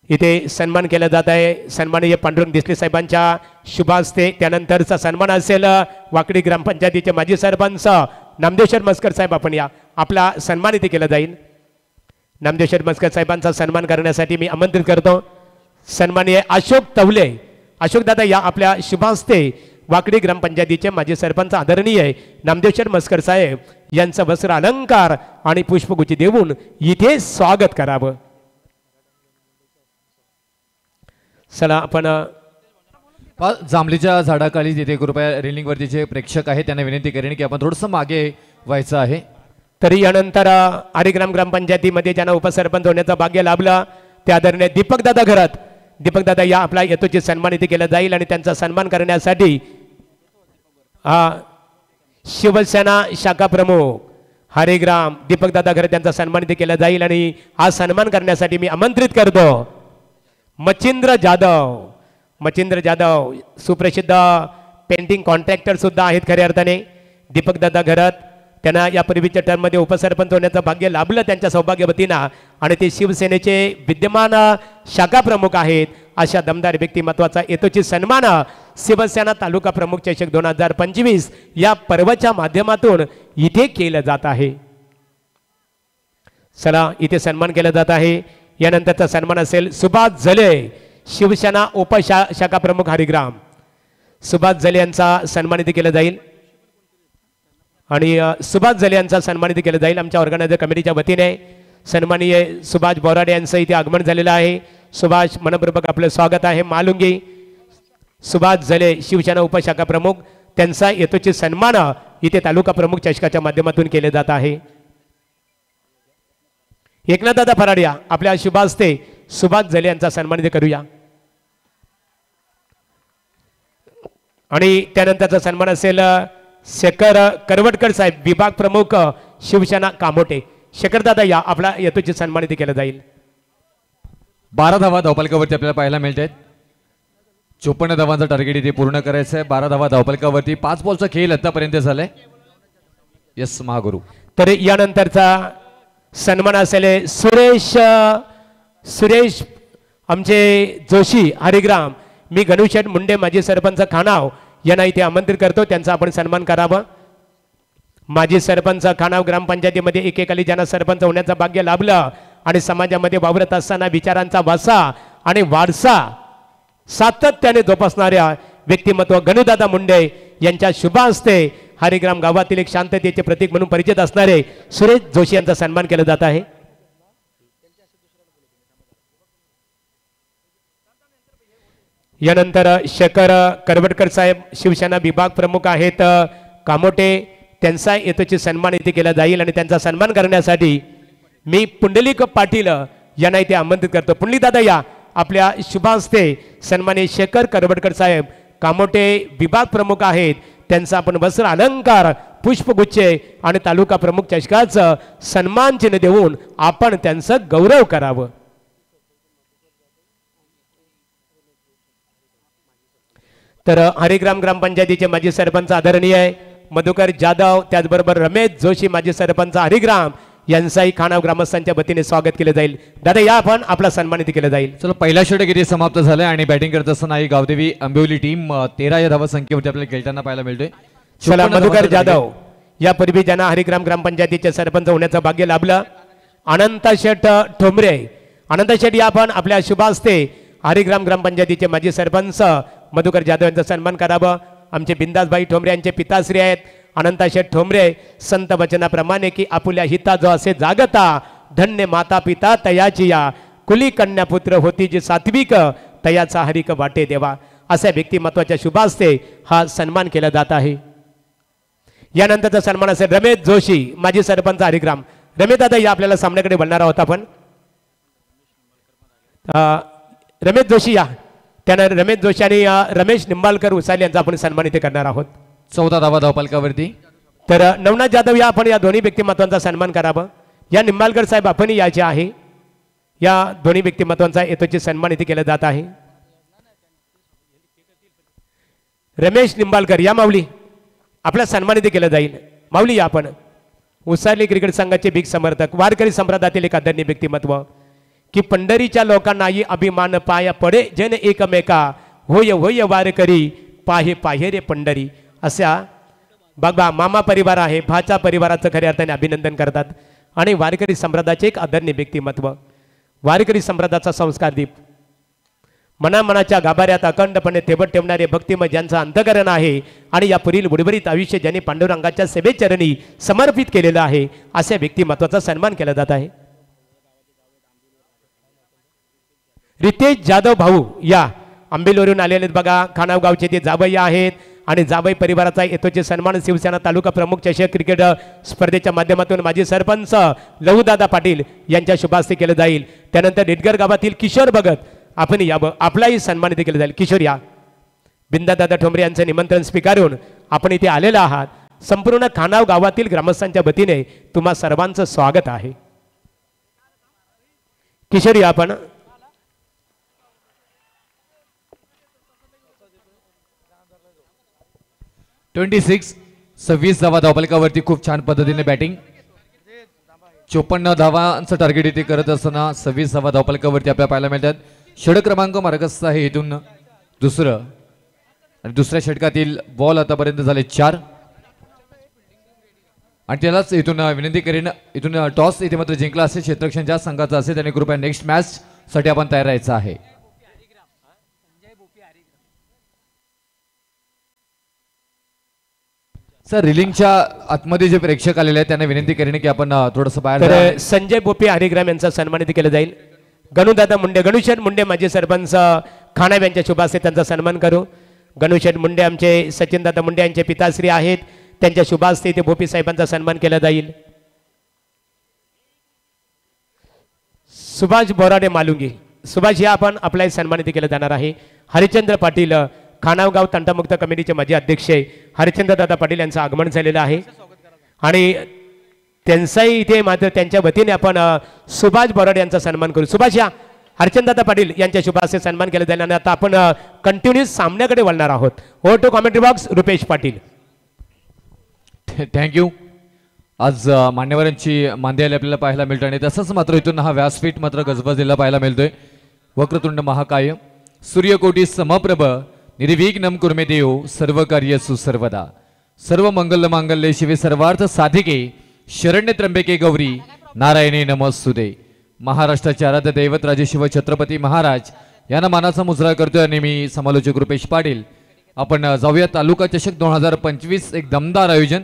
इथे सन्मान केला जात आहे सन्माननीय पांडुरंग दिसले साहेबांच्या शुभ हस्ते. त्यानंतरचा सन्मान असेल वाकडी ग्रामपंचायतीचे माजी सरपंच नामदेवशर मस्कर साहेब आपण या आपला सन्मान इथे केला जाईल. नामदेवशर मस्कर साहेबांचा सन्मान करण्यासाठी मी आमंत्रित करतो सन्माननीय अशोक तवले अशोक दादा या आपल्या शुभ हस्ते वाकडी ग्रामपंचायतीचे माजी सरपंच आदरणीय नामदेवशर मस्कर साहेब यांचं वस्त्र अलंकार आणि पुष्पगुच्छ देऊन इथे स्वागत करावं. चला आपण जांभलीच्या झाडाखाली जिथे कृपया रेलिंगवरती जे प्रेक्षक आहेत त्यांना विनंती करेन की आपण थोडंसं मागे व्हायचं आहे. तरी यानंतर हरिग्राम ग्रामपंचायतीमध्ये ज्यांना उपसरपंच होण्याचं भाग्य लाभलं त्या आदरणीय दीपकदादा घरात दीपकदादा या आपला येतोची सन्मानित केला जाईल आणि त्यांचा सन्मान करण्यासाठी शिवसेना शाखा प्रमुख हरिग्राम दीपकदादा घरात त्यांचा सन्मानित केला जाईल आणि हा सन्मान करण्यासाठी मी आमंत्रित करतो मच्छिंद्र जाधव सुप्रसिद्ध पेंटिंग कॉन्ट्रॅक्टर सुद्धा आहेत खऱ्या अर्थाने दीपकदादा घरात त्यांना यापूर्वीच्या टर्ममध्ये उपसरपंच होण्याचं भाग्य लाभलं त्यांच्या सौभाग्यवतीनं आणि ते शिवसेनेचे विद्यमान शाखा प्रमुख आहेत. अशा दमदार व्यक्तिमत्वाचा येतोची सन्मान शिवसेना तालुका प्रमुख चषक 2025 या पर्वाच्या माध्यमातून इथे केलं जात आहे. चला इथे सन्मान केला जात आहे. यानंतरचा सन्मान असेल सुभाष जले शिवसेना उपशाखा प्रमुख हरिग्राम सुभाष जले यांचा सन्मानित केलं जाईल आणि सुभाष जले यांचा सन्मानित केलं जाईल. आमच्या ऑर्गनायझर कमिटीच्या वतीने सन्माननीय सुभाष बोराडे यांचं इथे आगमन झालेलं आहे. सुभाष मनपूर्वक आपलं स्वागत आहे. मालुंगी सुभाष जले शिवसेना उपशाखा प्रमुख त्यांचा येतोची सन्मान इथे तालुका प्रमुख चषकाच्या माध्यमातून केले जात आहे. एकनाथदादा फराडिया आपल्या शुभ हस्ते सुभाष जले यांचा सन्मानित करूया आणि त्यानंतरचा सन्मान असेल शेखर करवटकर साहेब विभाग प्रमुख शिवसेना कामोटे. शेखरदादा या आपला येतोची सन्मानित केलं जाईल. 12 धावा धावपलकावरती आपल्याला पाहायला मिळत आहेत. 54 धावांचं टार्गेट इथे पूर्ण करायचं आहे. 12 धावा धावपलकावरती 5 बॉलचा खेळ आतापर्यंत झालाय. यस महागुरु. तर यानंतरचा सन्मान असेल सुरेश आमचे जोशी हरिग्राम. मी गणेशेठ मुंडे माजी सरपंच खानाव यांना इथे आमंत्रित करतो त्यांचा आपण सन्मान करावा. माजी सरपंच खानाव ग्रामपंचायतीमध्ये एकेकाली ज्यांना सरपंच होण्याचं भाग्य लाभलं आणि समाजामध्ये वावरत असताना विचारांचा वासा आणि वारसा सातत्याने जोपासणाऱ्या व्यक्तिमत्व गणुदादा मुंडे यांच्या शुभ हस्ते हरिग्राम गावातील एक शांततेचे प्रतीक म्हणून परिचित असणारे सुरेश जोशी यांचा सन्मान केला जात आहे. यानंतर शेखर करवटकर साहेब शिवसेना विभाग प्रमुख आहेत कामोटे त्यांचा येतोची सन्मान इथे केला जाईल आणि त्यांचा सन्मान करण्यासाठी मी पुंडलिक पाटील यांना इथे आमंत्रित करतो. पुंडलिक दादा या आपल्या शुभ हस्ते सन्मानित शेखर करवटकर साहेब कामोटे विभाग प्रमुख आहेत त्यांचा आपण वस्त्र अलंकार पुष्पगुच्छे आणि तालुका प्रमुख चषकाचं सन्मान चिन्ह देऊन आपण त्यांचं गौरव करावं. तर हरिग्राम ग्रामपंचायतीचे माजी सरपंच आदरणीय मधुकर जाधव त्याचबरोबर रमेश जोशी माजी सरपंच हरिग्राम यांचाही खानाव ग्रामस्थांच्या वतीने स्वागत केले जाईल. दादा या आपण आपला सन्मानित केलं जाईल. चला पहिला षटक इथे समाप्त झालाय आणि बॅटिंग करत असताना ही गावदेवी आंबिवली टीम 13 या धावा संख्येवरती आपल्याला खेळताना पाहायला मिळतोय. चला मधुकर जाधव यापूर्वी ज्यांना हरिग्राम ग्रामपंचायतीचे सरपंच होण्याचं भाग्य लाभलं अनंत शेठ ठोंबरे. अनंत शेठ या आपण आपल्या शुभ हस्ते हरिग्राम ग्रामपंचायतीचे माजी सरपंच मधुकर जाधव यांचा सन्मान करावं. आमचे बिंदासबाई ठोंबरे यांचे पिताश्री आहेत अनंता शेठ ठोंबरे. संत वचनाप्रमाणे की आपुल्या हिता जो असे जागता धन्य माता पिता तयाची या कुली कन्या पुत्र होती जी सात्विक तयाचा हरिक वाटे देवा अशा व्यक्तिमत्वाच्या शुभ हस्ते हा सन्मान केला जात आहे. यानंतरचा सन्मान असेल रमेश जोशी माजी सरपंच हरिग्राम. रमेश दादा या आपल्याला सामन्याकडे बोलणार आहोत आपण. रमेश जोशी या त्यानं रमेश जोशी आणि रमेश निंबाळकर उसाली यांचा आपण सन्मान इथे करणार आहोत. 14 धावा धावपलकावरती. तर नवनाथ जाधव या आपण या दोन्ही व्यक्तिमत्वांचा सन्मान करावं. या निंबाळकर साहेब आपण याचे आहे. या दोन्ही व्यक्तिमत्वांचा येतोची सन्मान इथे केला जात आहे. रमेश निंबाळकर या माऊली आपला सन्मान इथे केला जाईल. माऊली या आपण उसाली क्रिकेट संघाचे बिग समर्थक वारकरी संप्रदायातील एक आदरणीय व्यक्तिमत्व की पंढरीच्या लोकांनाही अभिमान पाया पडे जन एकमेका होय होय वारकरी पाहे पाहे रे पंढरी अशा बघा मामा परिवार आहे भाचा परिवाराचं खऱ्या अर्थाने अभिनंदन करतात आणि वारकरी संप्रदायाचे एक आदरणीय व्यक्तिमत्व वारकरी संप्रदायाचा संस्कार दीप मनामनाच्या गाभाऱ्यात अखंडपणे ठेवत ठेवणारे भक्तिमय ज्यांचं अंतकरण आहे आणि या पुढील बुडबुडीत आयुष्य ज्यांनी पांडुरंगाच्या सेवेचरणी समर्पित केलेलं आहे अशा व्यक्तिमत्वाचा सन्मान केला जात आहे. रितेश जाधव भाऊ या आंबेलवरून आलेले आहेत बघा. खानाव गावचे ते जावई आहेत आणि जावई परिवाराचा येतोचे सन्मान शिवसेना तालुका प्रमुख चषक क्रिकेट स्पर्धेच्या माध्यमातून माजी सरपंच लहूदादा पाटील यांच्या शुभास्ते केलं जाईल. त्यानंतर निटगर गावातील किशोर भगत आपण यावं, आपलाही सन्मानित केलं जाईल. किशोर या. बिंदादादा ठोंबरे यांचं निमंत्रण स्वीकारून आपण इथे आलेला आहात. संपूर्ण खानाव गावातील ग्रामस्थांच्या वतीने तुम्हा सर्वांचं स्वागत आहे. किशोर या आपण. (26) 26 धावा धावफलकावरती खूप छान पद्धतीने बॅटिंग. 54 धावांचं टार्गेट इथे करत असताना 26 धावा धावफलकावरती आपल्याला पाहायला मिळतात. षटक क्रमांक मार्गस्थ आहे इथून दुसरं आणि दुसऱ्या षटकातील बॉल आतापर्यंत झाले 4 आणि त्यालाच इथून विनंती करीन, इथून टॉस इथे मात्र जिंकला असेल क्षेत्ररक्षण ज्या संघाचा असेल त्याने कृपया नेक्स्ट मॅच साठी आपण तयार राहायचं आहे. सर रिलिंगच्या आतमध्ये जे प्रेक्षक आलेले आहेत त्यांना विनंती करीन की आपण थोडंसं बाहेर तर संजय बोपे हरिग्राम यांचा सन्मानित केलं जाईल. गणूदादा मुंडे, गणुशेठ मुंडे माजी सरपंच खानाव यांच्या शुभ हस्ते त्यांचा सन्मान करू. गणुशेठ मुंडे आमचे सचिनदादा मुंडे यांचे पिताश्री आहेत, त्यांच्या शुभ हस्ते इथे बोपे साहेबांचा सन्मान केला जाईल. सुभाष बोराडे मालुंगी, सुभाष या आपण आपलाही सन्मानित केलं जाणार आहे. हरिचंद्र पाटील खानावगाव तंटामुक्त कमिटीचे माजी अध्यक्ष हरिचंद्र दादा पाटील यांचं आगमन झालेलं आहे आणि त्यांचाही इथे मात्र त्यांच्या वतीने आपण सुभाष बोराडे यांचा सन्मान करू. सुभाष या. हरिचंद्र दादा पाटील यांच्या शुभ हस्ते सन्मान केला जाईल आणि आता आपण कंटिन्यू सामन्याकडे वळणार आहोत. Over to commentary box Rupesh Patil. Thank you. आज मान्यवरांची मांदियाली आपल्याला पाहायला मिळतं आणि तसंच मात्र इथून हा व्यासपीठ मात्र गजबजलेला पाहायला मिळतोय. वक्रतुंड महाकाय सूर्यकोटी समप्रभ निर्विघ्नं कुर्मे देव सर्व कार्य सुसर्वदा. सर्व मंगल मांगल्ये शिवे सर्वार्थ साधिके शरण्य त्र्यंबके गौरी नारायणी नमस्तुते. महाराष्ट्राचे आराध्य दैवत राजे शिव छत्रपती महाराज यांना मानाचा मुजरा करतोय आणि मी समालोचक रुपेश पाटील. आपण जाऊया तालुका चषक 2025. एक दमदार आयोजन,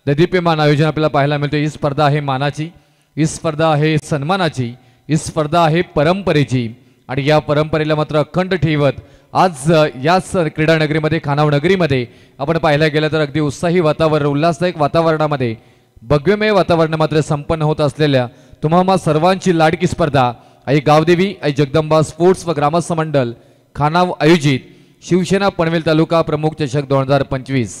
दैदिप्यमान आयोजन आपल्याला पाहायला मिळतं. ही स्पर्धा आहे मानाची, ही स्पर्धा आहे सन्मानाची, ही स्पर्धा आहे परंपरेची आणि या परंपरेला मात्र अखंड ठेवत आज याच क्रीडा नगरीमध्ये खानाव नगरीमध्ये आपण पाहायला गेलं तर अगदी उत्साही वातावरण, उल्हासदायक वातावरणामध्ये भव्यमय वातावरण मात्र संपन्न होत असलेल्या तुम्हा सर्वांची लाडकी स्पर्धा आई गावदेवी आई जगदंबा स्पोर्ट्स व ग्रामस्थ मंडळ खानाव आयोजित शिवसेना पनवेल तालुका प्रमुख चषक 2025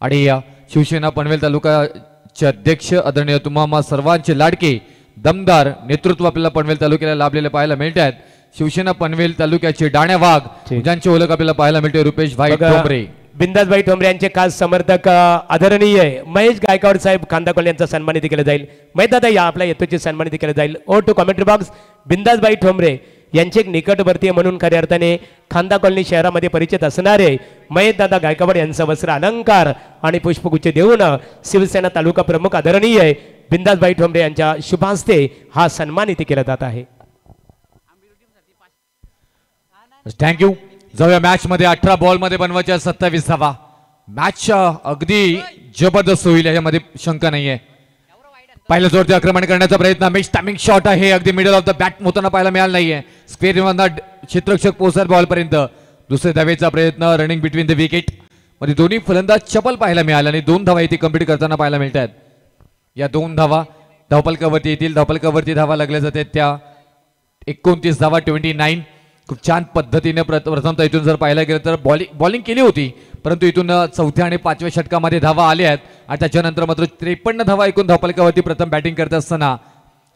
आणि या शिवसेना पनवेल तालुकाचे अध्यक्ष आदरणीय तुम्हा सर्वांचे लाडके दमदार नेतृत्व आपल्याला पनवेल तालुक्याला लाभलेले पाहायला मिळतात. शिवसेना पनवेल तालुक्याचे डाण्या वाघ ज्यांची ओळख आपल्याला पाहायला मिळते रुपेश भाई ठोंबरे. बिंदासभाई ठोंबरे यांचे खास समर्थक आदरणीय महेश गायकवाड साहेब खांदाकोल यांचा सन्मानित केलं जाईल. महेश दादा या आपल्या येतोचे सन्मानित केलं जाईल. O two commentary box. Bindasbhai Thombre यांचे एक निकटवर्तीय म्हणून खऱ्या अर्थाने खांदा कॉलनी शहरामध्ये परिचित असणारे महेश दादा गायकवाड यांचा वस्त्र अलंकार आणि पुष्पगुच्छ देऊन शिवसेना तालुका प्रमुख आदरणीय बिंदासभाई ठोंबरे यांच्या शुभास्ते हा सन्मानित केला जात आहे. थँक्यू. जाऊया मॅच मध्ये. 18 बॉल मध्ये बनवायच्या 27 धावा. मॅच अगदी जबरदस्त होईल यामध्ये शंका नाहीये. पहिलं जोरचे आक्रमण करण्याचा प्रयत्न, मिस टायमिंग शॉट आहे, अगदी मिडल ऑफ द बॅट होताना पाहायला मिळाला नाहीये. स्क्वेअर मधला क्षेत्ररक्षक पोहोचत बॉल पर्यंत. दुसऱ्या धावेचा प्रयत्न रनिंग बिटवीन द विकेट मध्ये दोन्ही फलंदाज चपल पाहायला मिळाले आणि 2 धावा इथे कंप्लीट करताना पाहायला मिळतात. या 2 धावा धावपलकावरती येतील. धावपलकावरती धावा लागल्या जातात त्या 29 धावा 29. खूप छान पद्धतीने प्रथमतः इथून जर पाहायला गेलं तर बॉलिंग केली होती, परंतु इथून 4थ्या आणि 5व्या षटकामध्ये धावा आल्या आहेत आणि त्याच्यानंतर मात्र 53 धावा एकूण धावपलकावरती प्रथम बॅटिंग करत असताना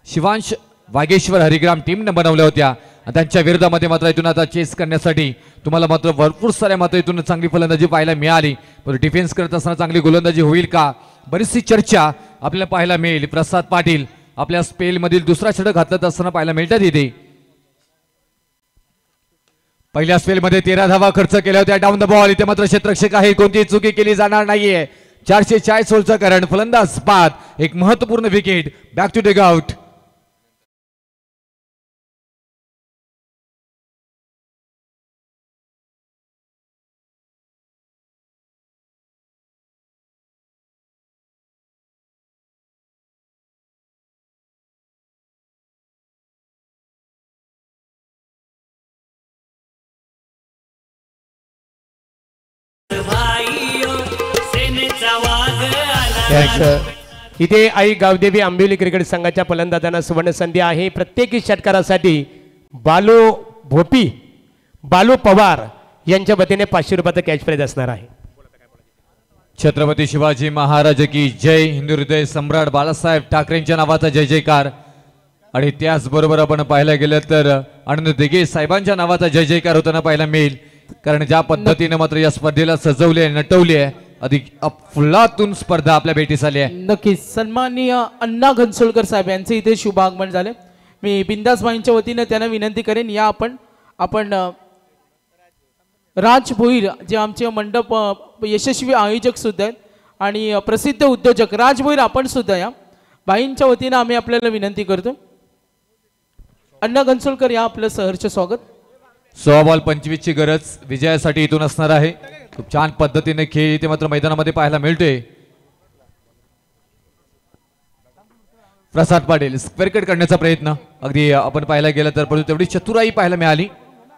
शिवांश वागेश्वर हरिग्राम टीमने बनवल्या होत्या. त्यांच्या विरोधामध्ये मात्र इथून आता चेस करण्यासाठी तुम्हाला मात्र भरपूर साऱ्या मात्र इथून चांगली फलंदाजी पाहायला मिळाली. पण डिफेन्स करत असताना चांगली गोलंदाजी होईल का, बरीचशी चर्चा आपल्याला पाहायला मिळेल. प्रसाद पाटील आपल्या स्पेलमधील दुसरा षटक घातला असताना पाहायला मिळतात. इथे पहिल्या स्पेलमध्ये 13 धावा खर्च केल्या होत्या डाऊन द बॉल. इथे मात्र क्षेत्ररक्षक आहे, कोणतीही चुकी केली जाणार नाहीये. 440 ओव्हरचं करण, फलंदाज बाद, एक महत्वपूर्ण wicket. Back to the out. इथे आई गावदेवी आंबिवली क्रिकेट संघाच्या फलंदाजांना सुवर्ण संधी आहे. प्रत्येकी षटकारासाठी बालू भोपी, बालू पवार यांच्या वतीने 500 रुपयाचा कॅश प्राइज असणार आहे. छत्रपती शिवाजी महाराज की जय. हिंदू हृदय सम्राट बाळासाहेब ठाकरेंच्या नावाचा जय जयकार. आणि त्याचबरोबर आपण पाहायला गेलं तर आनंद दिघे साहेबांच्या नावाचा जय जयकार होताना पाहायला मिळेल. कारण ज्या पद्धतीने मात्र या स्पर्धेला सजवली आहे, नटवली आहे, अधिक अफलातून स्पर्धा आपल्या भेटीस आली आहे. नक्कीच सन्माननीय अण्णा घनसोळकर साहेब यांचे इथे शुभ आगमन झाले. मी बिंदास भाईंच्या वतीने त्यांना विनंती करेन, या आपण राज भोईर जे आमचे मंडप यशस्वी आयोजक सुद्धा आहेत आणि प्रसिद्ध उद्योजक राज भोईर आपण सुद्धा या भाईंच्या वतीने आम्ही आपल्याला विनंती करतो. अण्णा घनसोळकर या आपलं सहर्ष स्वागत. 16 बॉल 25 ची गरज विजयासाठी इथून असणार आहे. खूप छान पद्धतीने खेळ इथे मात्र मैदानामध्ये पाहायला मिळतोय. प्रसाद पाटील स्क्वेअर कट करण्याचा प्रयत्न अगदी आपण पाहायला गेलं तर परंतु तेवढी चतुराई पाहायला मिळाली.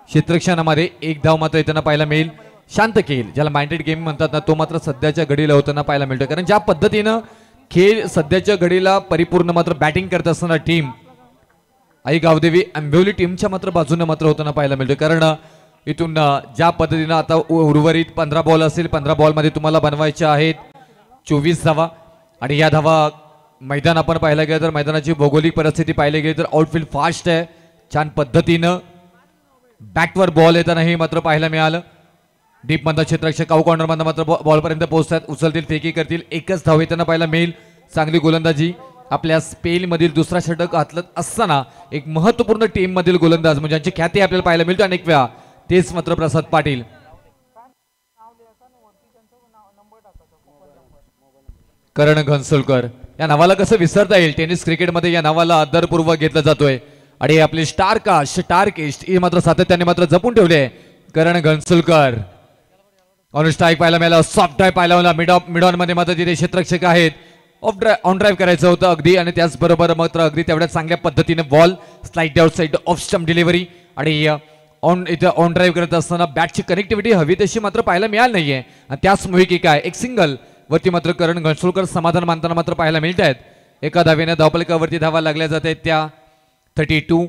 क्षेत्ररक्षणामध्ये एक धाव मात्र येताना पाहायला मिळेल. शांत खेळ ज्याला माइंडेड गेम म्हणतात ना, तो मात्र सध्याच्या घडीला होताना पाहायला मिळतो. कारण ज्या पद्धतीनं खेळ सध्याच्या घडीला परिपूर्ण मात्र बॅटिंग करत असताना टीम आई गावदेवी आंबिवली टीमच्या मात्र बाजूने मात्र होताना पाहायला मिळतो. कारण इथून ज्या पद्धतीनं आता उर्वरित 15 बॉल असेल, 15 बॉलमध्ये तुम्हाला बनवायच्या आहेत 24 धावा. आणि या धावा मैदान आपण पाहायला गेलं तर मैदानाची भौगोलिक परिस्थिती पाहिली गेली तर आउटफील्ड फास्ट आहे. छान पद्धतीनं बॅकवर बॉल येताना हे मात्र पाहायला मिळालं. डीप मधला क्षेत्ररक्षक काऊ कॉर्नर मधला मात्र बॉलपर्यंत पोहोचतात, उचलतील, फेकी करतील, एकच धाव येताना पाहायला मिळेल. चांगली गोलंदाजी आपल्या स्पेल मधील दुसरा षटक हातलत असताना एक महत्वपूर्ण टीम मधील गोलंदाज म्हणजे ज्यांची ख्याती आपल्याला पाहायला मिळते अनेक वेळा, तेच मात्र प्रसाद पाटील. करण घनसोळकर या नावाला कसं विसरता येईल. टेनिस क्रिकेटमध्ये या नावाला आदरपूर्वक घेतलं जातोय. आणि आपले स्टारकास्ट ही मात्र सातत्याने मात्र जपून ठेवले. करण घनसोळकर ऑन स्ट्राईक पाहायला मिळाला, सॉफ्ट ड्राईव्ह पाहायला मिळाला. मिड ऑन मध्ये मात्र तिथे क्षेत्ररक्षक आहेत, ऑन ड्राईव्ह करायचं होतं अगदी. आणि त्याचबरोबर मात्र अगदी तेवढ्या चांगल्या पद्धतीने ball slide out side off stump delivery. आणि ऑन ड्राईव्ह करत असताना बॅटची कनेक्टिव्हिटी हवी तशी मात्र पाहायला मिळाली नाहीये. आणि त्याच मुळे काय एक सिंगल वरती मात्र करण घनसोळकर समाधान मानताना मात्र पाहायला मिळत आहेत. एका धावेने धावफलकावरती धावा लागल्या जात आहेत त्या 32